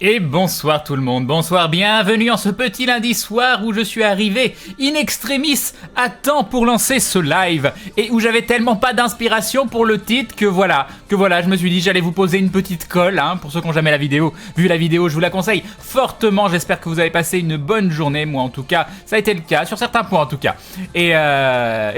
Et bonsoir tout le monde, bonsoir, bienvenue en ce petit lundi soir où je suis arrivé in extremis à temps pour lancer ce live et où j'avais tellement pas d'inspiration pour le titre que voilà, je me suis dit j'allais vous poser une petite colle, hein, pour ceux qui n'ont jamais la vidéo. Vu la vidéo, je vous la conseille fortement, j'espère que vous avez passé une bonne journée, moi en tout cas, ça a été le cas, sur certains points en tout cas, et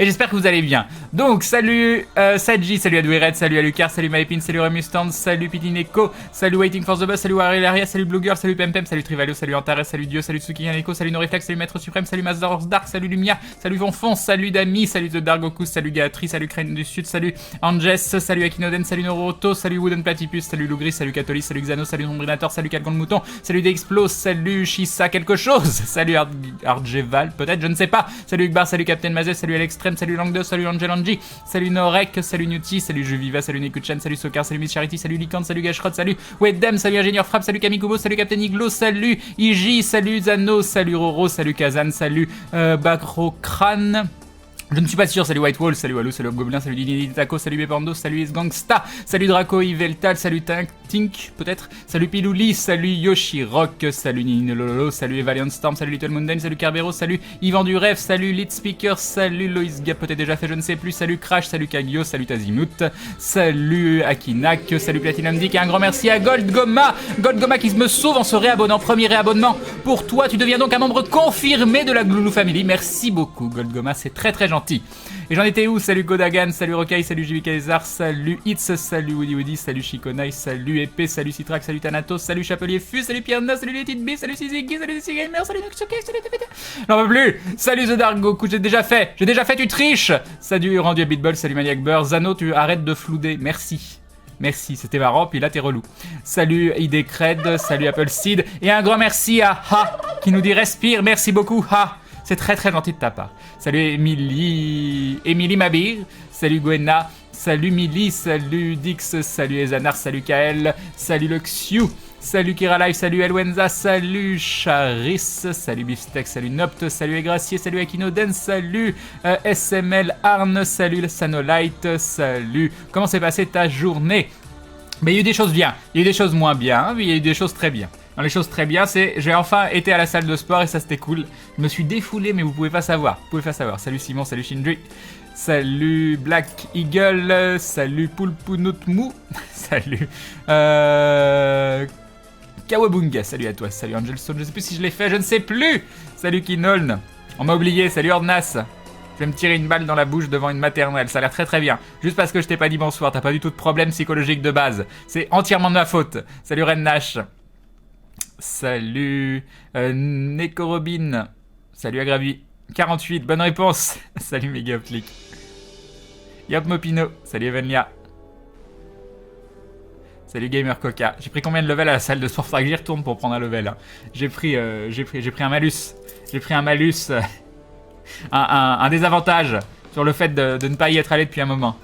j'espère que vous allez bien. Donc salut Sadji, salut Adouired, salut Alucard, salut Mypin, salut Remustand, salut Pitineko, salut Waiting for the Bus, salut Warrior, salut Blue Girl, salut Pempem, salut Trivalio, salut Antares, salut Dio, salut Tsukiyaneko, salut Noriflex, salut Maître Suprême, salut Master Dark, salut Lumia, salut Vonfon, salut Dami, salut The Dargokus, salut Gatri, salut Crane du Sud, salut Anges, salut Akinoden, salut Noroto, salut Wooden Platypus, salut Lougris, salut Catholis, salut Xano, salut Nombrinator, salut Calgon le Mouton, salut Dexplos, salut Shisa quelque chose, salut Arjeval, peut-être, je ne sais pas, salut Ugbar, salut Captain Mazet, salut Alextreme, salut Langdo, salut Angelanji, salut Norek, salut Newty, salut Juviva, salut Nekuchan, salut Sokar, salut Miss Charity, salut Likan, salut Gashrod, salut Weddem, salut Ingénieur Frappe, salut Kamikubo, salut Captain Iglo, salut Iji, salut Zano, salut Roro, salut Kazan, salut Bakrokran. Je ne suis pas sûr, salut White Wall, salut Walou, salut Goblin, salut Dini Taco, salut Bepando, salut Isgangsta, salut Draco Iveltal, salut Tink peut-être, salut Pilouli, salut Yoshi Rock, salut Ninololo, salut Valiant Storm, salut Little Mundane, salut Carbero, salut Yvan du Rêve, salut Lit Speaker, salut Loïs Gap, peut-être déjà fait, je ne sais plus, salut Crash, salut Kagyo, salut Tazimut, salut Akinak, salut Platinum Dick et un grand merci à Gold Goma qui me sauve en se réabonnant, premier réabonnement pour toi, tu deviens donc un membre confirmé de la Gloulou Family, merci beaucoup Gold Goma, c'est très très gentil. Et j'en étais où? Salut Godagan, salut Rokai, salut JV Kaisar, salut Hitz, salut Woody, salut Shikonai, salut Épée, salut Citrax, salut Thanatos, salut Chapelier Fus, salut Pierna, salut Letid B, salut Sizigi, salut DC Gamer, salut Noxoke, salut TPT. J'en peux plus. Salut The Dark Goku, j'ai déjà fait, tu triches. Salut Rendu à Beatball, salut Maniac Beurre, Zano, tu arrêtes de flouder, merci. Merci, c'était marrant, puis là t'es relou. Salut ID Cred, salut Apple Seed, et un grand merci à Ha, qui nous dit respire, merci beaucoup Ha. C'est très très gentil de ta part. Salut Émilie Mabir, salut Gwenna, salut Milly, salut Dix, salut Ezanar, salut Kael, salut Luxiu, salut Kiralife, salut Elwenza, salut Charis, salut Beefsteak, salut Nopt, salut Egracier, salut Akinoden, salut SML Arne, salut Sanolite, salut. Comment s'est passée ta journée? Mais il y a eu des choses bien, il y a eu des choses moins bien, mais il y a eu des choses très bien. Dans les choses très bien, c'est j'ai enfin été à la salle de sport et ça c'était cool. Je me suis défoulé mais vous pouvez pas savoir. Salut Simon, salut Shindri, salut Black Eagle, salut Poulpounotmou, salut Kawabunga, salut à toi, salut Angelstone, je sais plus si je l'ai fait, je ne sais plus. Salut Kinoln, on m'a oublié, salut Ordnas. Je vais me tirer une balle dans la bouche devant une maternelle, ça a l'air très très bien. Juste parce que je t'ai pas dit bonsoir, t'as pas du tout de problème psychologique de base. C'est entièrement de ma faute. Salut Ren Nash. Salut Nekorobin. Salut Agravi. 48, bonne réponse. Salut Megaoptlick. Yop Mopino. Salut Evenlia. Salut Gamer Coca. J'ai pris combien de level à la salle de sport? Faudra que j'y retourne pour prendre un level. Hein. J'ai pris un malus. J'ai pris un malus. un désavantage sur le fait de ne pas y être allé depuis un moment.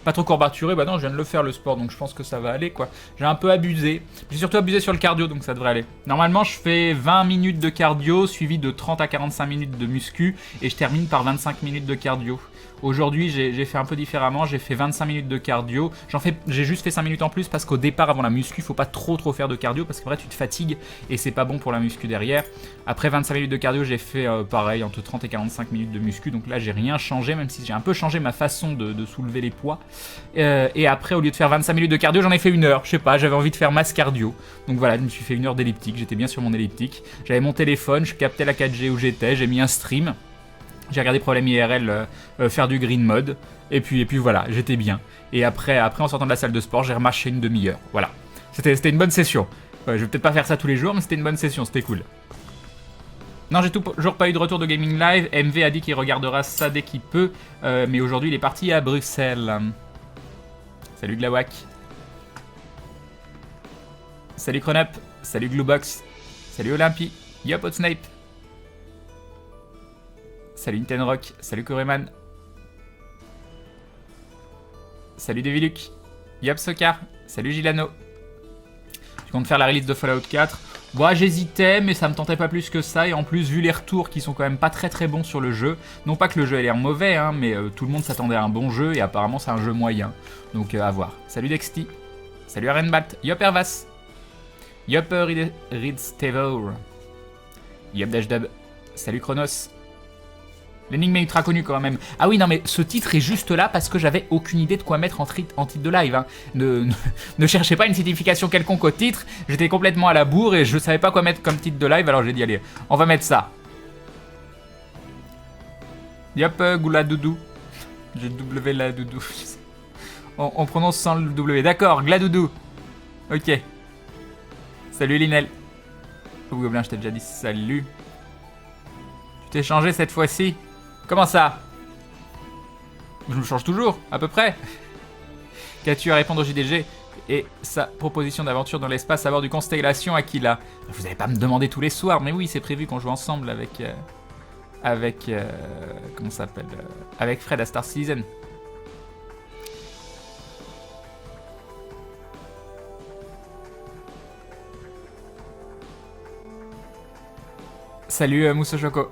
Pas trop courbaturé, bah non, je viens de le faire le sport, donc je pense que ça va aller quoi. J'ai un peu abusé. J'ai surtout abusé sur le cardio, donc ça devrait aller. Normalement, je fais 20 minutes de cardio, suivi de 30 à 45 minutes de muscu, et je termine par 25 minutes de cardio. Aujourd'hui, j'ai fait un peu différemment, j'ai fait 25 minutes de cardio. J'ai juste fait 5 minutes en plus parce qu'au départ, avant la muscu, faut pas trop faire de cardio parce qu'après tu te fatigues et c'est pas bon pour la muscu derrière. Après 25 minutes de cardio, j'ai fait pareil, entre 30 et 45 minutes de muscu. Donc là, j'ai rien changé, même si j'ai un peu changé ma façon de soulever les poids. Et après, au lieu de faire 25 minutes de cardio, j'en ai fait 1 heure. Je sais pas, j'avais envie de faire masse cardio. Donc voilà, je me suis fait 1 heure d'elliptique. J'étais bien sur mon elliptique. J'avais mon téléphone, je captais la 4G où j'étais, j'ai mis un stream. J'ai regardé Problème IRL faire du green mode. Et puis voilà, j'étais bien. Et après, en sortant de la salle de sport, j'ai remarché une demi-heure. Voilà. C'était une bonne session. Ouais, je vais peut-être pas faire ça tous les jours, mais c'était une bonne session, c'était cool. Non, j'ai toujours pas eu de retour de Gaming Live. MV a dit qu'il regardera ça dès qu'il peut. Mais aujourd'hui, il est parti à Bruxelles. Salut Glawak. Salut Cronup. Salut Gluebox. Salut Olympie. Yop Snape. Salut Intenrock, salut Koreman. Salut Deviluc. Yop Sokar, salut Gilano. Tu comptes faire la release de Fallout 4? Bon, j'hésitais, mais ça me tentait pas plus que ça. Et en plus, vu les retours qui sont quand même pas très très bons sur le jeu, non pas que le jeu ait l'air mauvais, hein, mais tout le monde s'attendait à un bon jeu et apparemment c'est un jeu moyen. Donc à voir. Salut Dexty. Salut Arenbat. Yop Hervas. Yup, Reed Stevo. Yup, Dash Dub. Salut Chronos. L'énigme est ultra connu quand même. Ah oui, non mais ce titre est juste là parce que j'avais aucune idée de quoi mettre en titre de live. Hein. Ne cherchez pas une signification quelconque au titre. J'étais complètement à la bourre et je savais pas quoi mettre comme titre de live, alors j'ai dit allez, on va mettre ça. Yup, Goula Doudou. J'ai W la Doudou. On prononce sans le W. D'accord, Gladoudou. Ok. Salut Linel. Oh Gobelin, je t'ai déjà dit salut. Tu t'es changé cette fois-ci? Comment ça? Je me change toujours, à peu près. Qu'as-tu à répondre au JDG et sa proposition d'aventure dans l'espace à bord du Constellation Aquila? Vous n'allez pas me demander tous les soirs, mais oui, c'est prévu qu'on joue ensemble avec comment ça s'appelle, avec Fred à Star Citizen. Salut Mousso Choco.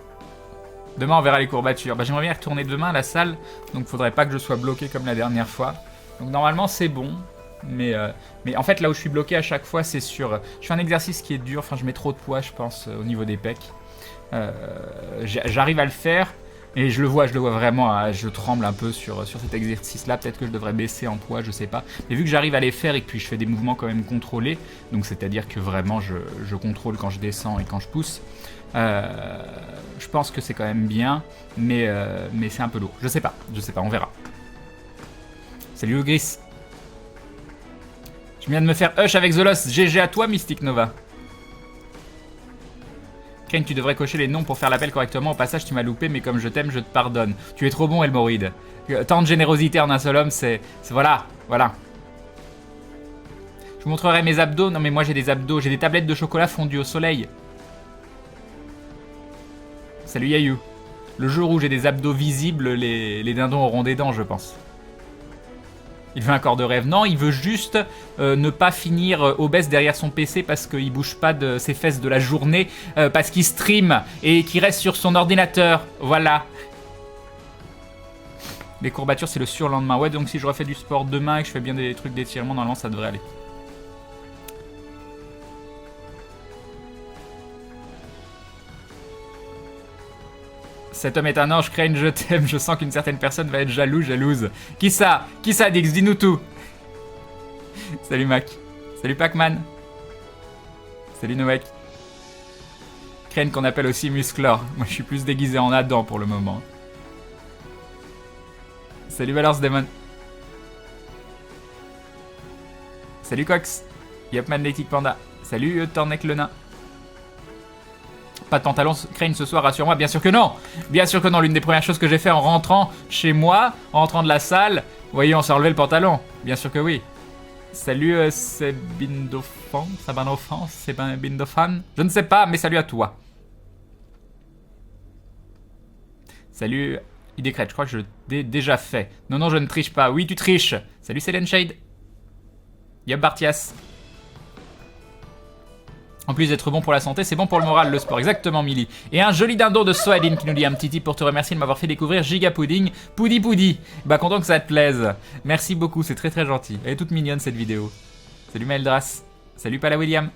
Demain on verra les courbatures. Bah, j'aimerais bien retourner demain à la salle, donc faudrait pas que je sois bloqué comme la dernière fois. Donc normalement c'est bon, mais en fait là où je suis bloqué à chaque fois c'est sur... Je fais un exercice qui est dur, enfin je mets trop de poids je pense au niveau des pecs. J'arrive à le faire et je le vois vraiment, je tremble un peu sur cet exercice là, peut-être que je devrais baisser en poids, je sais pas. Mais vu que j'arrive à les faire et que puis je fais des mouvements quand même contrôlés, donc c'est à dire que vraiment je contrôle quand je descends et quand je pousse. Je pense que c'est quand même bien, mais c'est un peu lourd. Je sais pas, on verra. Salut le Gris. Je viens de me faire hush avec The Lost. GG à toi, Mystic Nova. Kane, tu devrais cocher les noms pour faire l'appel correctement. Au passage, tu m'as loupé, mais comme je t'aime, je te pardonne. Tu es trop bon, Elmoride. Tant de générosité en un seul homme, c'est voilà. Je vous montrerai mes abdos. Non, mais moi j'ai des abdos. J'ai des tablettes de chocolat fondues au soleil. Salut Yayou. Le jour où j'ai des abdos visibles, les dindons auront des dents, je pense. Il veut un corps de rêve. Non, il veut juste ne pas finir obèse derrière son PC parce qu'il bouge pas de ses fesses de la journée, parce qu'il stream et qu'il reste sur son ordinateur. Voilà. Les courbatures, c'est le surlendemain. Ouais, donc si je refais du sport demain et que je fais bien des trucs d'étirement, normalement ça devrait aller. Cet homme est un ange, Crane, je t'aime. Je sens qu'une certaine personne va être jalouse. Qui ça, Dix, dis-nous tout. Salut Mac. Salut Pac-Man. Salut Noek. Crane qu'on appelle aussi Musclor. Moi je suis plus déguisé en Adam pour le moment. Salut Valors Demon. Salut Cox. Yep Magnetic Panda. Salut Tornek le nain. Pas de pantalon Crane ce soir, rassure-moi. Bien sûr que non. Bien sûr que non. L'une des premières choses que j'ai fait en rentrant chez moi, en rentrant de la salle, vous voyez, on s'est enlevé le pantalon. Bien sûr que oui. Salut Sebindofan. Sebindofan. Je ne sais pas, mais salut à toi. Salut Idécrète, je crois que je l'ai déjà fait. Non, je ne triche pas. Oui, tu triches. Salut Selen Shade. Yup Bartias. En plus d'être bon pour la santé, c'est bon pour le moral, le sport. Exactement, Milly. Et un joli dindon de Soadine qui nous dit un petit tip pour te remercier de m'avoir fait découvrir Giga Pudding. Poudi. Bah, content que ça te plaise. Merci beaucoup, c'est très très gentil. Elle est toute mignonne cette vidéo. Salut Maëldras. Salut Pala William.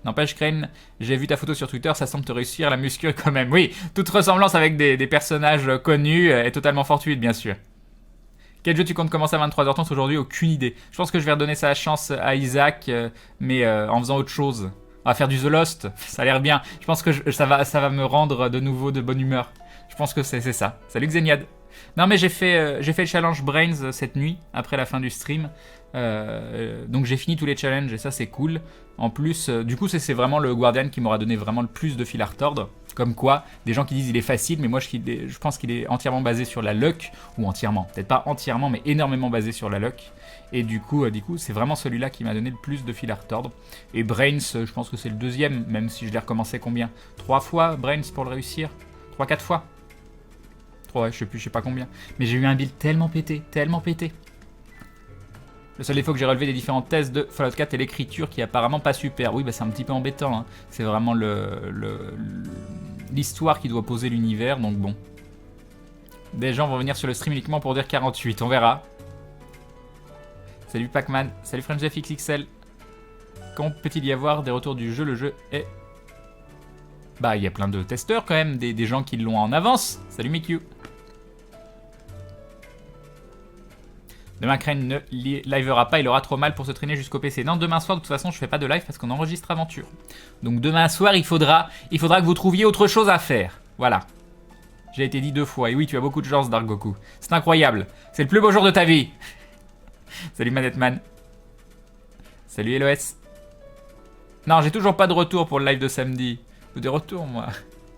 N'empêche, Crane, j'ai vu ta photo sur Twitter, ça semble te réussir la muscu quand même. Oui, toute ressemblance avec des personnages connus est totalement fortuite, bien sûr. Quel jeu tu comptes commencer à 23h30 aujourd'hui? Aucune idée. Je pense que je vais redonner sa chance à Isaac, mais en faisant autre chose. On va faire du The Lost, ça a l'air bien. Je pense que ça va me rendre de nouveau de bonne humeur. Je pense que c'est ça. Salut Xeniad. Non mais j'ai fait le challenge Brains cette nuit, après la fin du stream. Donc j'ai fini tous les challenges et ça c'est cool. En plus, du coup c'est vraiment le Guardian qui m'aura donné vraiment le plus de fil à retordre. Comme quoi, des gens qui disent il est facile, mais moi je pense qu'il est entièrement basé sur la luck, ou entièrement, peut-être pas entièrement, mais énormément basé sur la luck. Et du coup c'est vraiment celui-là qui m'a donné le plus de fil à retordre. Et Brains, je pense que c'est le deuxième, même si je l'ai recommencé combien? 3 fois Brains pour le réussir? 3-4 fois? 3, ouais, je sais pas combien. Mais j'ai eu un build tellement pété. Le seul défaut que j'ai relevé des différents tests de Fallout 4 est l'écriture qui est apparemment pas super. Oui, bah c'est un petit peu embêtant. Hein. C'est vraiment l'histoire qui doit poser l'univers, donc bon. Des gens vont venir sur le stream uniquement pour dire 48, on verra. Salut Pac-Man, salut FrenchFXXL. Quand peut-il y avoir des retours du jeu? Le jeu est... Bah, il y a plein de testeurs quand même, des gens qui l'ont en avance. Salut Miku. Demain, Crane ne livera pas, il aura trop mal pour se traîner jusqu'au PC. Non, demain soir, de toute façon, je fais pas de live parce qu'on enregistre Aventure. Donc demain soir, il faudra que vous trouviez autre chose à faire. Voilà. J'ai été dit 2 fois. Et oui, tu as beaucoup de chance, Dark Goku. C'est incroyable. C'est le plus beau jour de ta vie. Salut Manetman. Salut LOS. Non, j'ai toujours pas de retour pour le live de samedi. Je veux des retours, moi.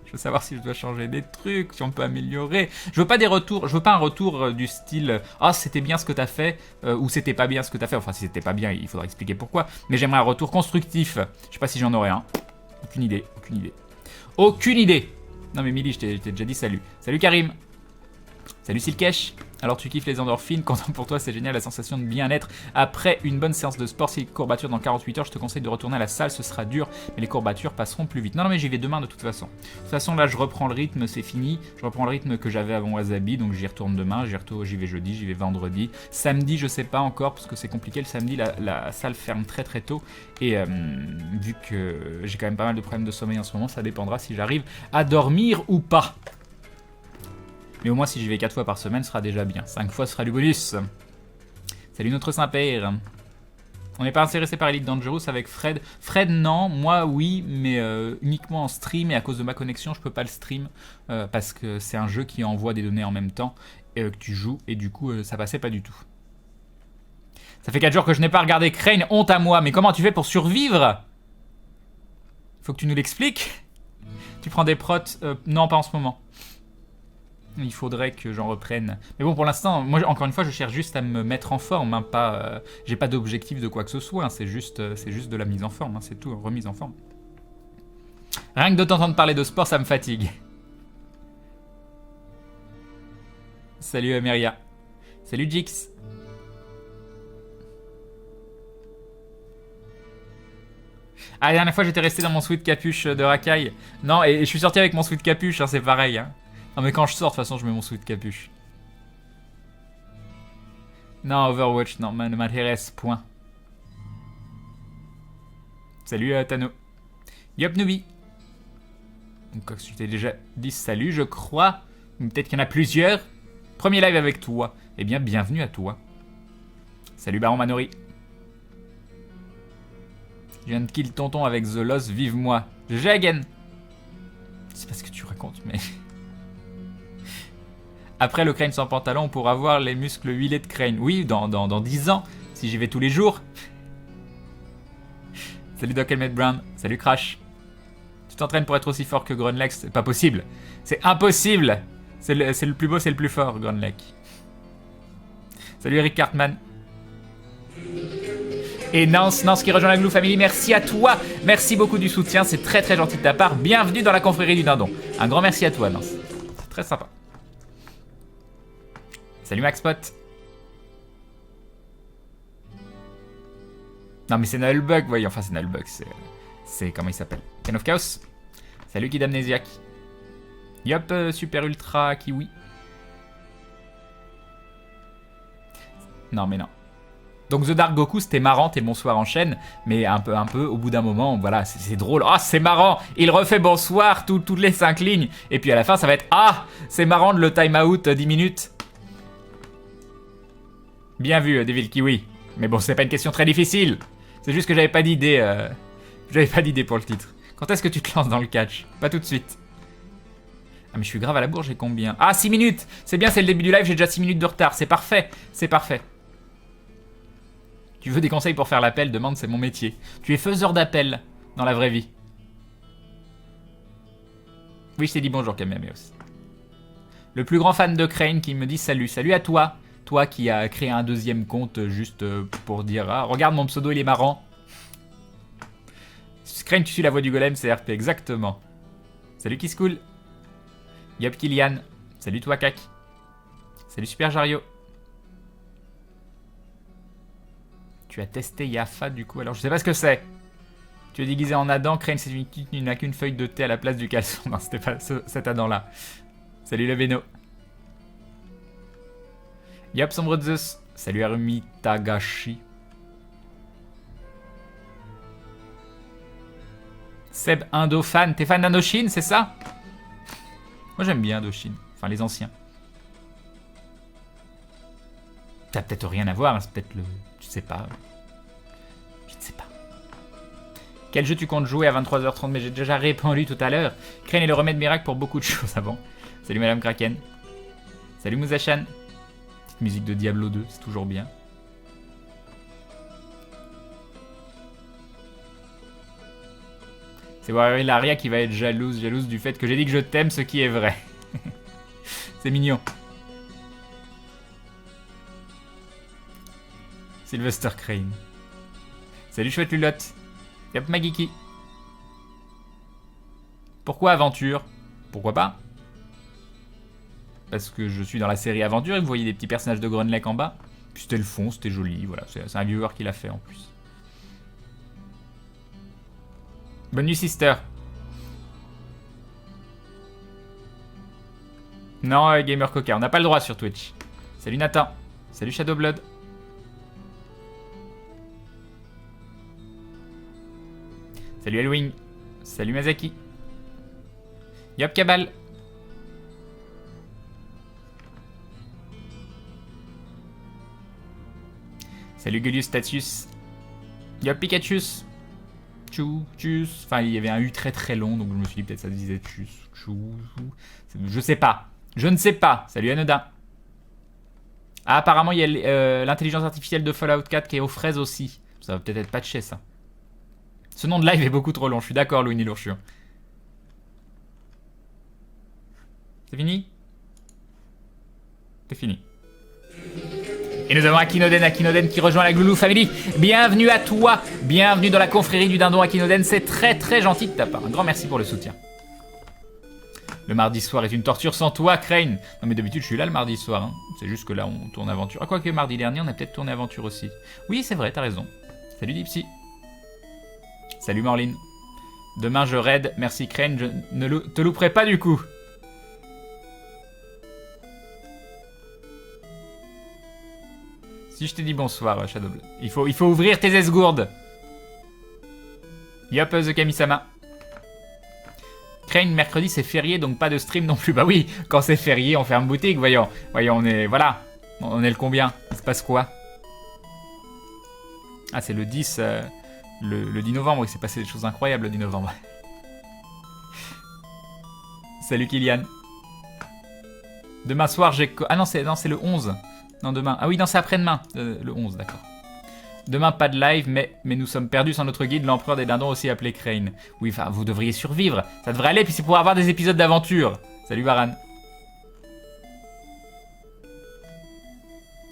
Je veux savoir si je dois changer des trucs, si on peut améliorer. Je veux pas des retours, je veux pas un retour du style « Ah, c'était bien ce que t'as fait ou c'était pas bien ce que t'as fait. » Enfin, si c'était pas bien, il faudra expliquer pourquoi. Mais j'aimerais un retour constructif. Je sais pas si j'en aurai un. Aucune idée, aucune idée. Aucune idée. Non mais Milly, je t'ai déjà dit salut. Salut Karim. Salut Silkesh. Alors tu kiffes les endorphines, content pour toi, c'est génial la sensation de bien-être. Après une bonne séance de sport, si les courbatures dans 48 heures, je te conseille de retourner à la salle, ce sera dur, mais les courbatures passeront plus vite. Non mais j'y vais demain de toute façon. De toute façon là je reprends le rythme, c'est fini. Je reprends le rythme que j'avais avant Wasabi, donc j'y retourne demain, j'y vais jeudi, j'y vais vendredi. Samedi je sais pas encore, parce que c'est compliqué, le samedi la salle ferme très très tôt. Et vu que j'ai quand même pas mal de problèmes de sommeil en ce moment, ça dépendra si j'arrive à dormir ou pas. Mais au moins, si j'y vais 4 fois par semaine, ce sera déjà bien. 5 fois, ce sera du bonus. Salut notre Saint-Père. On n'est pas intéressé par Elite Dangerous avec Fred. Fred, non. Moi, oui, mais uniquement en stream. Et à cause de ma connexion, je peux pas le stream. Parce que c'est un jeu qui envoie des données en même temps que tu joues. Et du coup, ça passait pas du tout. Ça fait 4 jours que je n'ai pas regardé Crane. Honte à moi. Mais comment tu fais pour survivre? Faut que tu nous l'expliques. Tu prends des protes? Non, pas en ce moment. Il faudrait que j'en reprenne. Mais bon, pour l'instant, moi, encore une fois, je cherche juste à me mettre en forme. Hein, pas, j'ai pas d'objectif de quoi que ce soit. Hein, c'est juste de la mise en forme. Hein, c'est tout, remise en forme. Rien que de t'entendre parler de sport, ça me fatigue. Salut Ameria. Salut Jix. Ah, la dernière fois, j'étais resté dans mon sweat capuche de racaille. Non, et je suis sorti avec mon sweat capuche, hein, c'est pareil. Hein. Non mais quand je sors, de toute façon, je mets mon sweat capuche. Non, Overwatch, non, m'intéresse, point. Salut Tano. Yop Nubi. Donc, comme je t'ai déjà dit salut, je crois. Peut-être qu'il y en a plusieurs. Premier live avec toi. Eh bien, bienvenue à toi. Salut Baron Manori. Je viens de kill tonton avec The Lost, vive moi. GG again. C'est pas ce que tu racontes, mais... Après le Crane sans pantalon, on pourra voir les muscles huilés de Crane. Oui, dans 10 ans, si j'y vais tous les jours. Salut Doc Helmet Brown. Salut Crash. Tu t'entraînes pour être aussi fort que Grunlex? C'est pas possible. C'est impossible. C'est le plus beau, c'est le plus fort, Grunlex. Salut Eric Cartman. Et Nance qui rejoint la Glue Family, merci à toi. Merci beaucoup du soutien, c'est très très gentil de ta part. Bienvenue dans la confrérie du dindon. Un grand merci à toi, Nance. C'est très sympa. Salut Maxpot. Non mais c'est Nullbug, voyons, enfin c'est Nullbug, c'est comment il s'appelle? Ken of Chaos. Salut Kid Amnésiaque. Yop, Super Ultra Kiwi. Non mais non. Donc The Dark Goku c'était marrant, t'es bonsoir en chaîne, mais un peu au bout d'un moment, voilà, c'est drôle. Ah, c'est marrant, il refait bonsoir toutes les 5 lignes, et puis à la fin ça va être ah, c'est marrant de le time out 10 minutes. Bien vu, Devil Kiwi. Mais bon, c'est pas une question très difficile. C'est juste que j'avais pas d'idée. J'avais pas d'idée pour le titre. Quand est-ce que tu te lances dans le catch? Pas tout de suite. Ah, mais je suis grave à la bourre, j'ai combien? Ah, 6 minutes. C'est bien, c'est le début du live, j'ai déjà 6 minutes de retard. C'est parfait. C'est parfait. Tu veux des conseils pour faire l'appel? Demande, c'est mon métier. Tu es faiseur d'appel dans la vraie vie. Oui, je t'ai dit bonjour, Kamehameos. Le plus grand fan de Crane qui me dit salut. Salut à toi. Toi qui as créé un deuxième compte juste pour dire ah, regarde mon pseudo, il est marrant. Crane, tu suis la voix du golem, c'est RP, exactement. Salut Kisscool. Yop Kylian. Salut toi Kak. Salut Super Jario. Tu as testé Yafa du coup, alors je sais pas ce que c'est. Tu es déguisé en Adam, Crane, il n'a qu'une feuille de thé à la place du caleçon. Non, c'était pas cet Adam là. Salut le Beno. Yop Sombre Zeus. Salut Arumi Tagashi. Seb Indofan, t'es fan d'Indochine, c'est ça? Moi j'aime bien Indochine, enfin les anciens. Ça n'a peut-être rien à voir, c'est peut-être le... Je sais pas. Je ne sais pas. Quel jeu tu comptes jouer à 23h30? Mais j'ai déjà répondu tout à l'heure. Crane est le remède miracle pour beaucoup de choses avant. Salut Madame Kraken. Salut Mouzachan. Petite musique de Diablo 2, c'est toujours bien. C'est Laria qui va être jalouse du fait que j'ai dit que je t'aime, ce qui est vrai. C'est mignon. Sylvester Crane. Salut chouette Lulotte. Yop Magiki. Pourquoi aventure? Pourquoi pas? Parce que je suis dans la série Aventure et vous voyez des petits personnages de Grunlake en bas. Puis c'était le fond, c'était joli, voilà. C'est un viewer qui l'a fait en plus. Bonne nuit, sister. Non, Gamer Coca, on n'a pas le droit sur Twitch. Salut Nathan. Salut Shadowblood. Salut Elwing. Salut Mazaki. Yop Cabal. Salut Gulius Statius. Yop Pikachu. Tchus. Enfin, il y avait un U très très long, donc je me suis dit peut-être ça se disait tchus. Je sais pas. Je ne sais pas. Salut Anodin. Ah, apparemment, il y a l'intelligence artificielle de Fallout 4 qui est aux fraises aussi. Ça va peut-être être patché, ça. Ce nom de live est beaucoup trop long. Je suis d'accord, Louis Nilourchur. C'est fini? C'est fini. Et nous avons Akinoden qui rejoint la Gloulou Family. Bienvenue à toi, bienvenue dans la confrérie du dindon Akinoden, c'est très très gentil de ta part. Un grand merci pour le soutien. Le mardi soir est une torture sans toi, Crane. Non mais d'habitude je suis là le mardi soir, hein. C'est juste que là on tourne aventure. Ah quoique mardi dernier on a peut-être tourné aventure aussi. Oui c'est vrai, t'as raison. Salut Dipsy. Salut Morline. Demain je raid, merci Crane, je ne te louperai pas du coup. Si je t'ai dit bonsoir, Shadowblood. Il faut ouvrir tes esgourdes. Yop, The Kamisama. Crane, mercredi, c'est férié, donc pas de stream non plus. Bah oui, quand c'est férié, on ferme boutique, voyons. Voyons, on est... Voilà. On est le combien? Il se passe quoi? Ah, c'est le 10... le 10 novembre, il s'est passé des choses incroyables le 10 novembre. Salut Kylian. Demain soir, j'ai... Ah non, c'est le 11. Non, demain. Ah oui, non, c'est après-demain. Le 11, d'accord. Demain, pas de live, mais nous sommes perdus sans notre guide, l'empereur des dindons, aussi appelé Crane. Oui, enfin, vous devriez survivre. Ça devrait aller, puis c'est pour avoir des épisodes d'aventure. Salut, Varan.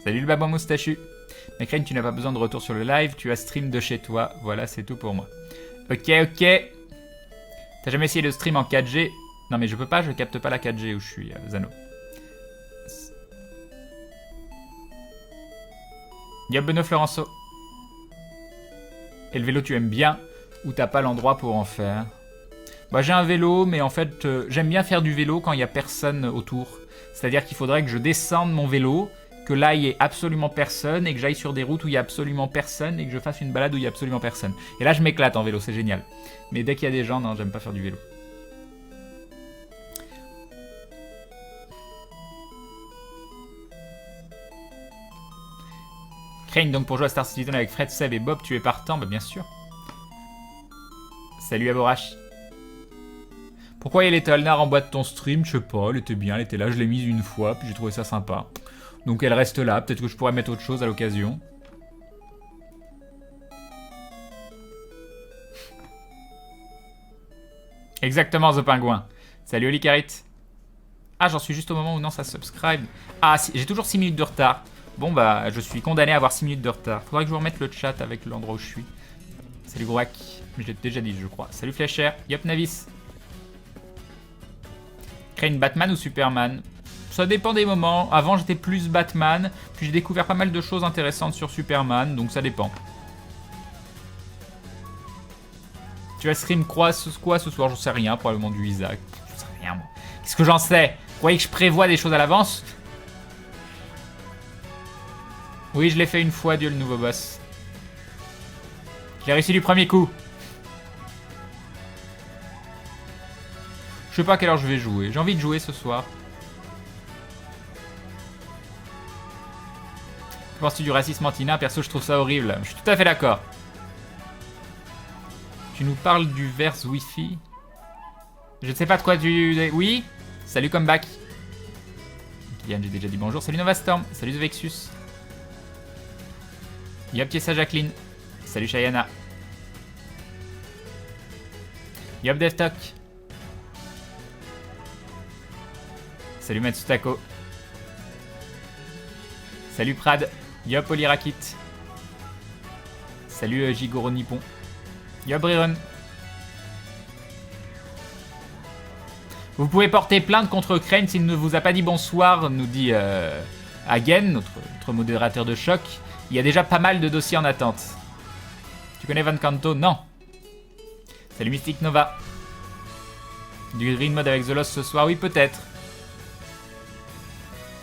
Salut, le babouin moustachu. Mais Crane, tu n'as pas besoin de retour sur le live, tu as stream de chez toi. Voilà, c'est tout pour moi. Ok. T'as jamais essayé de stream en 4G? Non, mais je peux pas, je capte pas la 4G où je suis, Zano. Y'a Benoît Florenceau. Et le vélo tu aimes bien ou t'as pas l'endroit pour en faire? Bah j'ai un vélo mais en fait j'aime bien faire du vélo quand il y a personne autour. C'est-à-dire qu'il faudrait que je descende mon vélo, que là il y ait absolument personne et que j'aille sur des routes où il y a absolument personne et que je fasse une balade où il y a absolument personne. Et là je m'éclate en vélo, c'est génial. Mais dès qu'il y a des gens, non j'aime pas faire du vélo. Crane, donc pour jouer à Star Citizen avec Fred, Seb et Bob, tu es partant? Bah bien sûr. Salut Aborash. Pourquoi il était Alnar en bas de ton stream? Je sais pas, elle était bien, elle était là, je l'ai mise une fois, puis j'ai trouvé ça sympa. Donc elle reste là, peut-être que je pourrais mettre autre chose à l'occasion. Exactement, The Pingouin. Salut Olicarit. Ah, j'en suis juste au moment où non, ça subscribe. Ah, j'ai toujours 6 minutes de retard. Bon bah je suis condamné à avoir 6 minutes de retard. Faudrait que je vous remette le chat avec l'endroit où je suis. Salut Grouac, je l'ai déjà dit je crois. Salut Flasher, Yop Navis. Crane Batman ou Superman? Ça dépend des moments. Avant j'étais plus Batman, puis j'ai découvert pas mal de choses intéressantes sur Superman, donc ça dépend. Tu vas stream quoi ce soir? J'en sais rien, probablement du Isaac. J'en sais rien moi. Qu'est-ce que j'en sais? Vous croyez que je prévois des choses à l'avance? Oui, je l'ai fait une fois, Dieu le nouveau boss. J'ai réussi du premier coup. Je sais pas à quelle heure je vais jouer. J'ai envie de jouer ce soir. Que penses-tu du racisme anti-nain? Perso, je trouve ça horrible. Je suis tout à fait d'accord. Tu nous parles du verse Wi-Fi? Je ne sais pas de quoi tu... Oui? Salut Comeback. Kylian, j'ai déjà dit bonjour. Salut Novastorm. Salut The Vexus. Yop, Tiessa Jacqueline. Salut Shayana. Yop, Devtok. Salut Matsutako. Salut Prad. Yop, Olirakit. Salut Jigoro Nippon. Yop, Riron. Vous pouvez porter plainte contre Crane s'il ne vous a pas dit bonsoir, nous dit Hagen, notre modérateur de choc. Il y a déjà pas mal de dossiers en attente. Tu connais Van Canto? Non. Salut Mystic Nova. Du green mode avec The Lost ce soir? Oui, peut-être.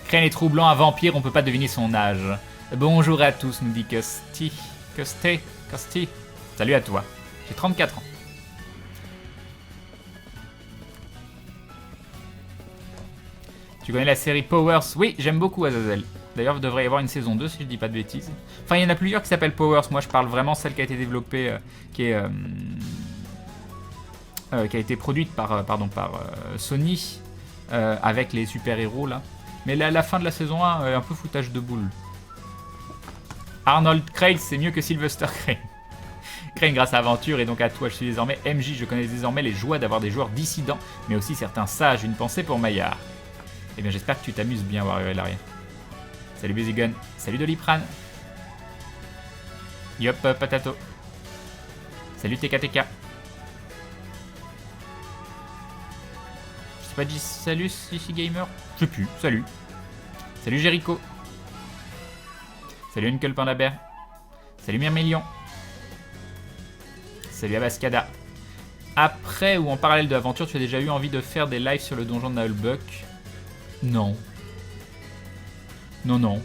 Crane est troublant, un vampire, on peut pas deviner son âge. Bonjour à tous, nous dit Kosti. Kosti. Salut à toi. J'ai 34 ans. Tu connais la série Powers? Oui, j'aime beaucoup Azazel. D'ailleurs, il devrait y avoir une saison 2 si je dis pas de bêtises. Enfin, il y en a plusieurs qui s'appellent Powers. Moi, je parle vraiment celle qui a été développée, qui a été produite par Sony, avec les super-héros là. Mais la fin de la saison 1 est un peu foutage de boule. Arnold Crane, c'est mieux que Sylvester Crane. Crane grâce à Aventure et donc à toi, je suis désormais MJ. Je connais désormais les joies d'avoir des joueurs dissidents, mais aussi certains sages. Une pensée pour Maillard. Eh bien, j'espère que tu t'amuses bien, Warrior Larry. Salut Busygun. Salut Doliprane. Yop, Patato. Salut TKTK. Je sais pas dit salut Sissi Gamer? Je sais plus. Salut. Salut Jericho. Salut Uncle Panda Bear. Salut Myrmillion. Salut Abascada. Après ou en parallèle de l'aventure, tu as déjà eu envie de faire des lives sur le donjon de Nullbuck? Non. Non.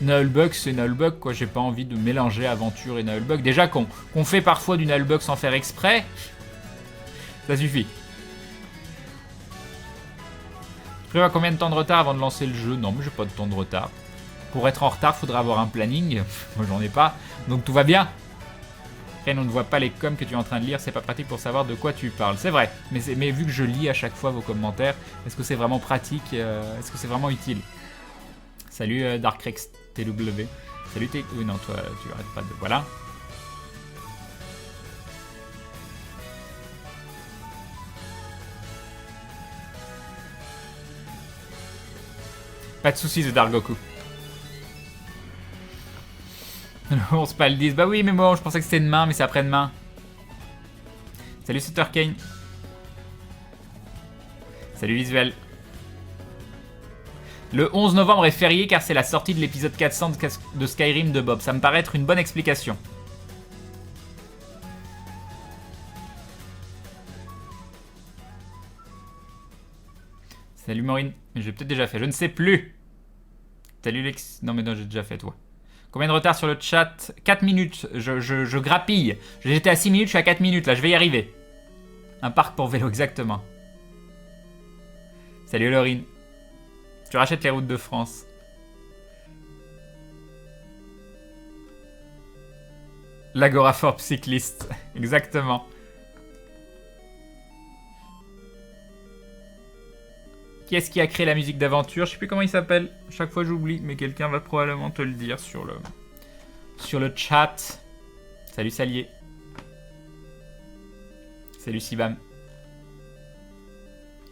Nullbuck, c'est Nullbuck, quoi. J'ai pas envie de mélanger aventure et Nullbuck. Déjà qu'on fait parfois du Nullbuck sans faire exprès, ça suffit. Tu prévois combien de temps de retard avant de lancer le jeu? Non, mais j'ai pas de temps de retard. Pour être en retard, faudra avoir un planning. Moi, j'en ai pas. Donc tout va bien. Et on ne voit pas les coms que tu es en train de lire, c'est pas pratique pour savoir de quoi tu parles. C'est vrai, mais vu que je lis à chaque fois vos commentaires, est-ce que c'est vraiment pratique? Est-ce que c'est vraiment utile? Salut Darkrex TW. Salut T... Oui, non, toi, tu arrêtes pas de... Voilà. Pas de soucis, The Dark Goku. On se pas le 10. Bah oui, mais bon, je pensais que c'était demain, mais c'est après-demain. Salut Sutter Kane. Salut Visuel. Le 11 novembre est férié car c'est la sortie de l'épisode 400 de Skyrim de Bob. Ça me paraît être une bonne explication. Salut Maureen. J'ai peut-être déjà fait, je ne sais plus. Salut Lex. Non mais non, j'ai déjà fait toi. Combien de retard sur le chat? 4 minutes, je grappille. J'étais à 6 minutes, je suis à 4 minutes, là, je vais y arriver. Un parc pour vélo, exactement. Salut Laurine. Tu rachètes les routes de France. L'Agoraphore cycliste, exactement. Qui est-ce qui a créé la musique d'aventure? Je sais plus comment il s'appelle. Chaque fois j'oublie, mais quelqu'un va probablement te le dire sur le chat. Salut Salier. Salut Sibam.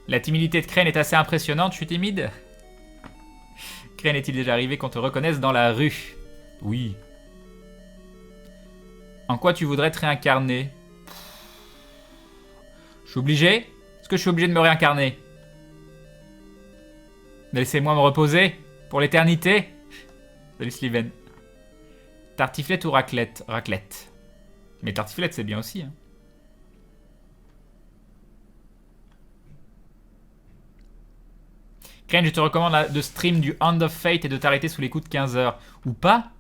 La timidité de Crane est assez impressionnante. Je suis timide? Crane est-il déjà arrivé qu'on te reconnaisse dans la rue? Oui. En quoi tu voudrais te réincarner? Je suis obligé? Est-ce que je suis obligé de me réincarner? Laissez-moi me reposer pour l'éternité. Salut Sliven. Tartiflette ou raclette? Raclette. Mais tartiflette c'est bien aussi. Hein. Crane, je te recommande de stream du Hand of Fate et de t'arrêter sous les coups de 15 heures. Ou pas?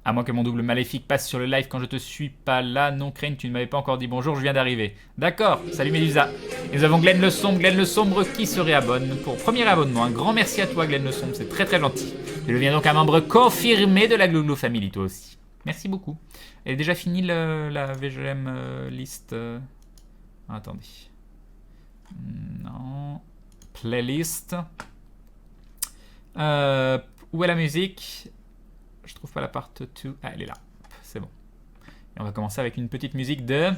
À moins que mon double maléfique passe sur le live quand je te suis pas là. Non, Crane, tu ne m'avais pas encore dit bonjour, je viens d'arriver. D'accord, salut Médusa. Et nous avons Glenn le Sombre qui se réabonne pour premier abonnement. Un grand merci à toi, Glenn le Sombre, c'est très très gentil. Tu deviens donc un membre confirmé de la Glouglou Family, toi aussi. Merci beaucoup. Elle est déjà finie la VGM list. Attendez. Non. Playlist. Où est la musique? Je trouve pas la part 2. Ah, elle est là. C'est bon. Et on va commencer avec une petite musique de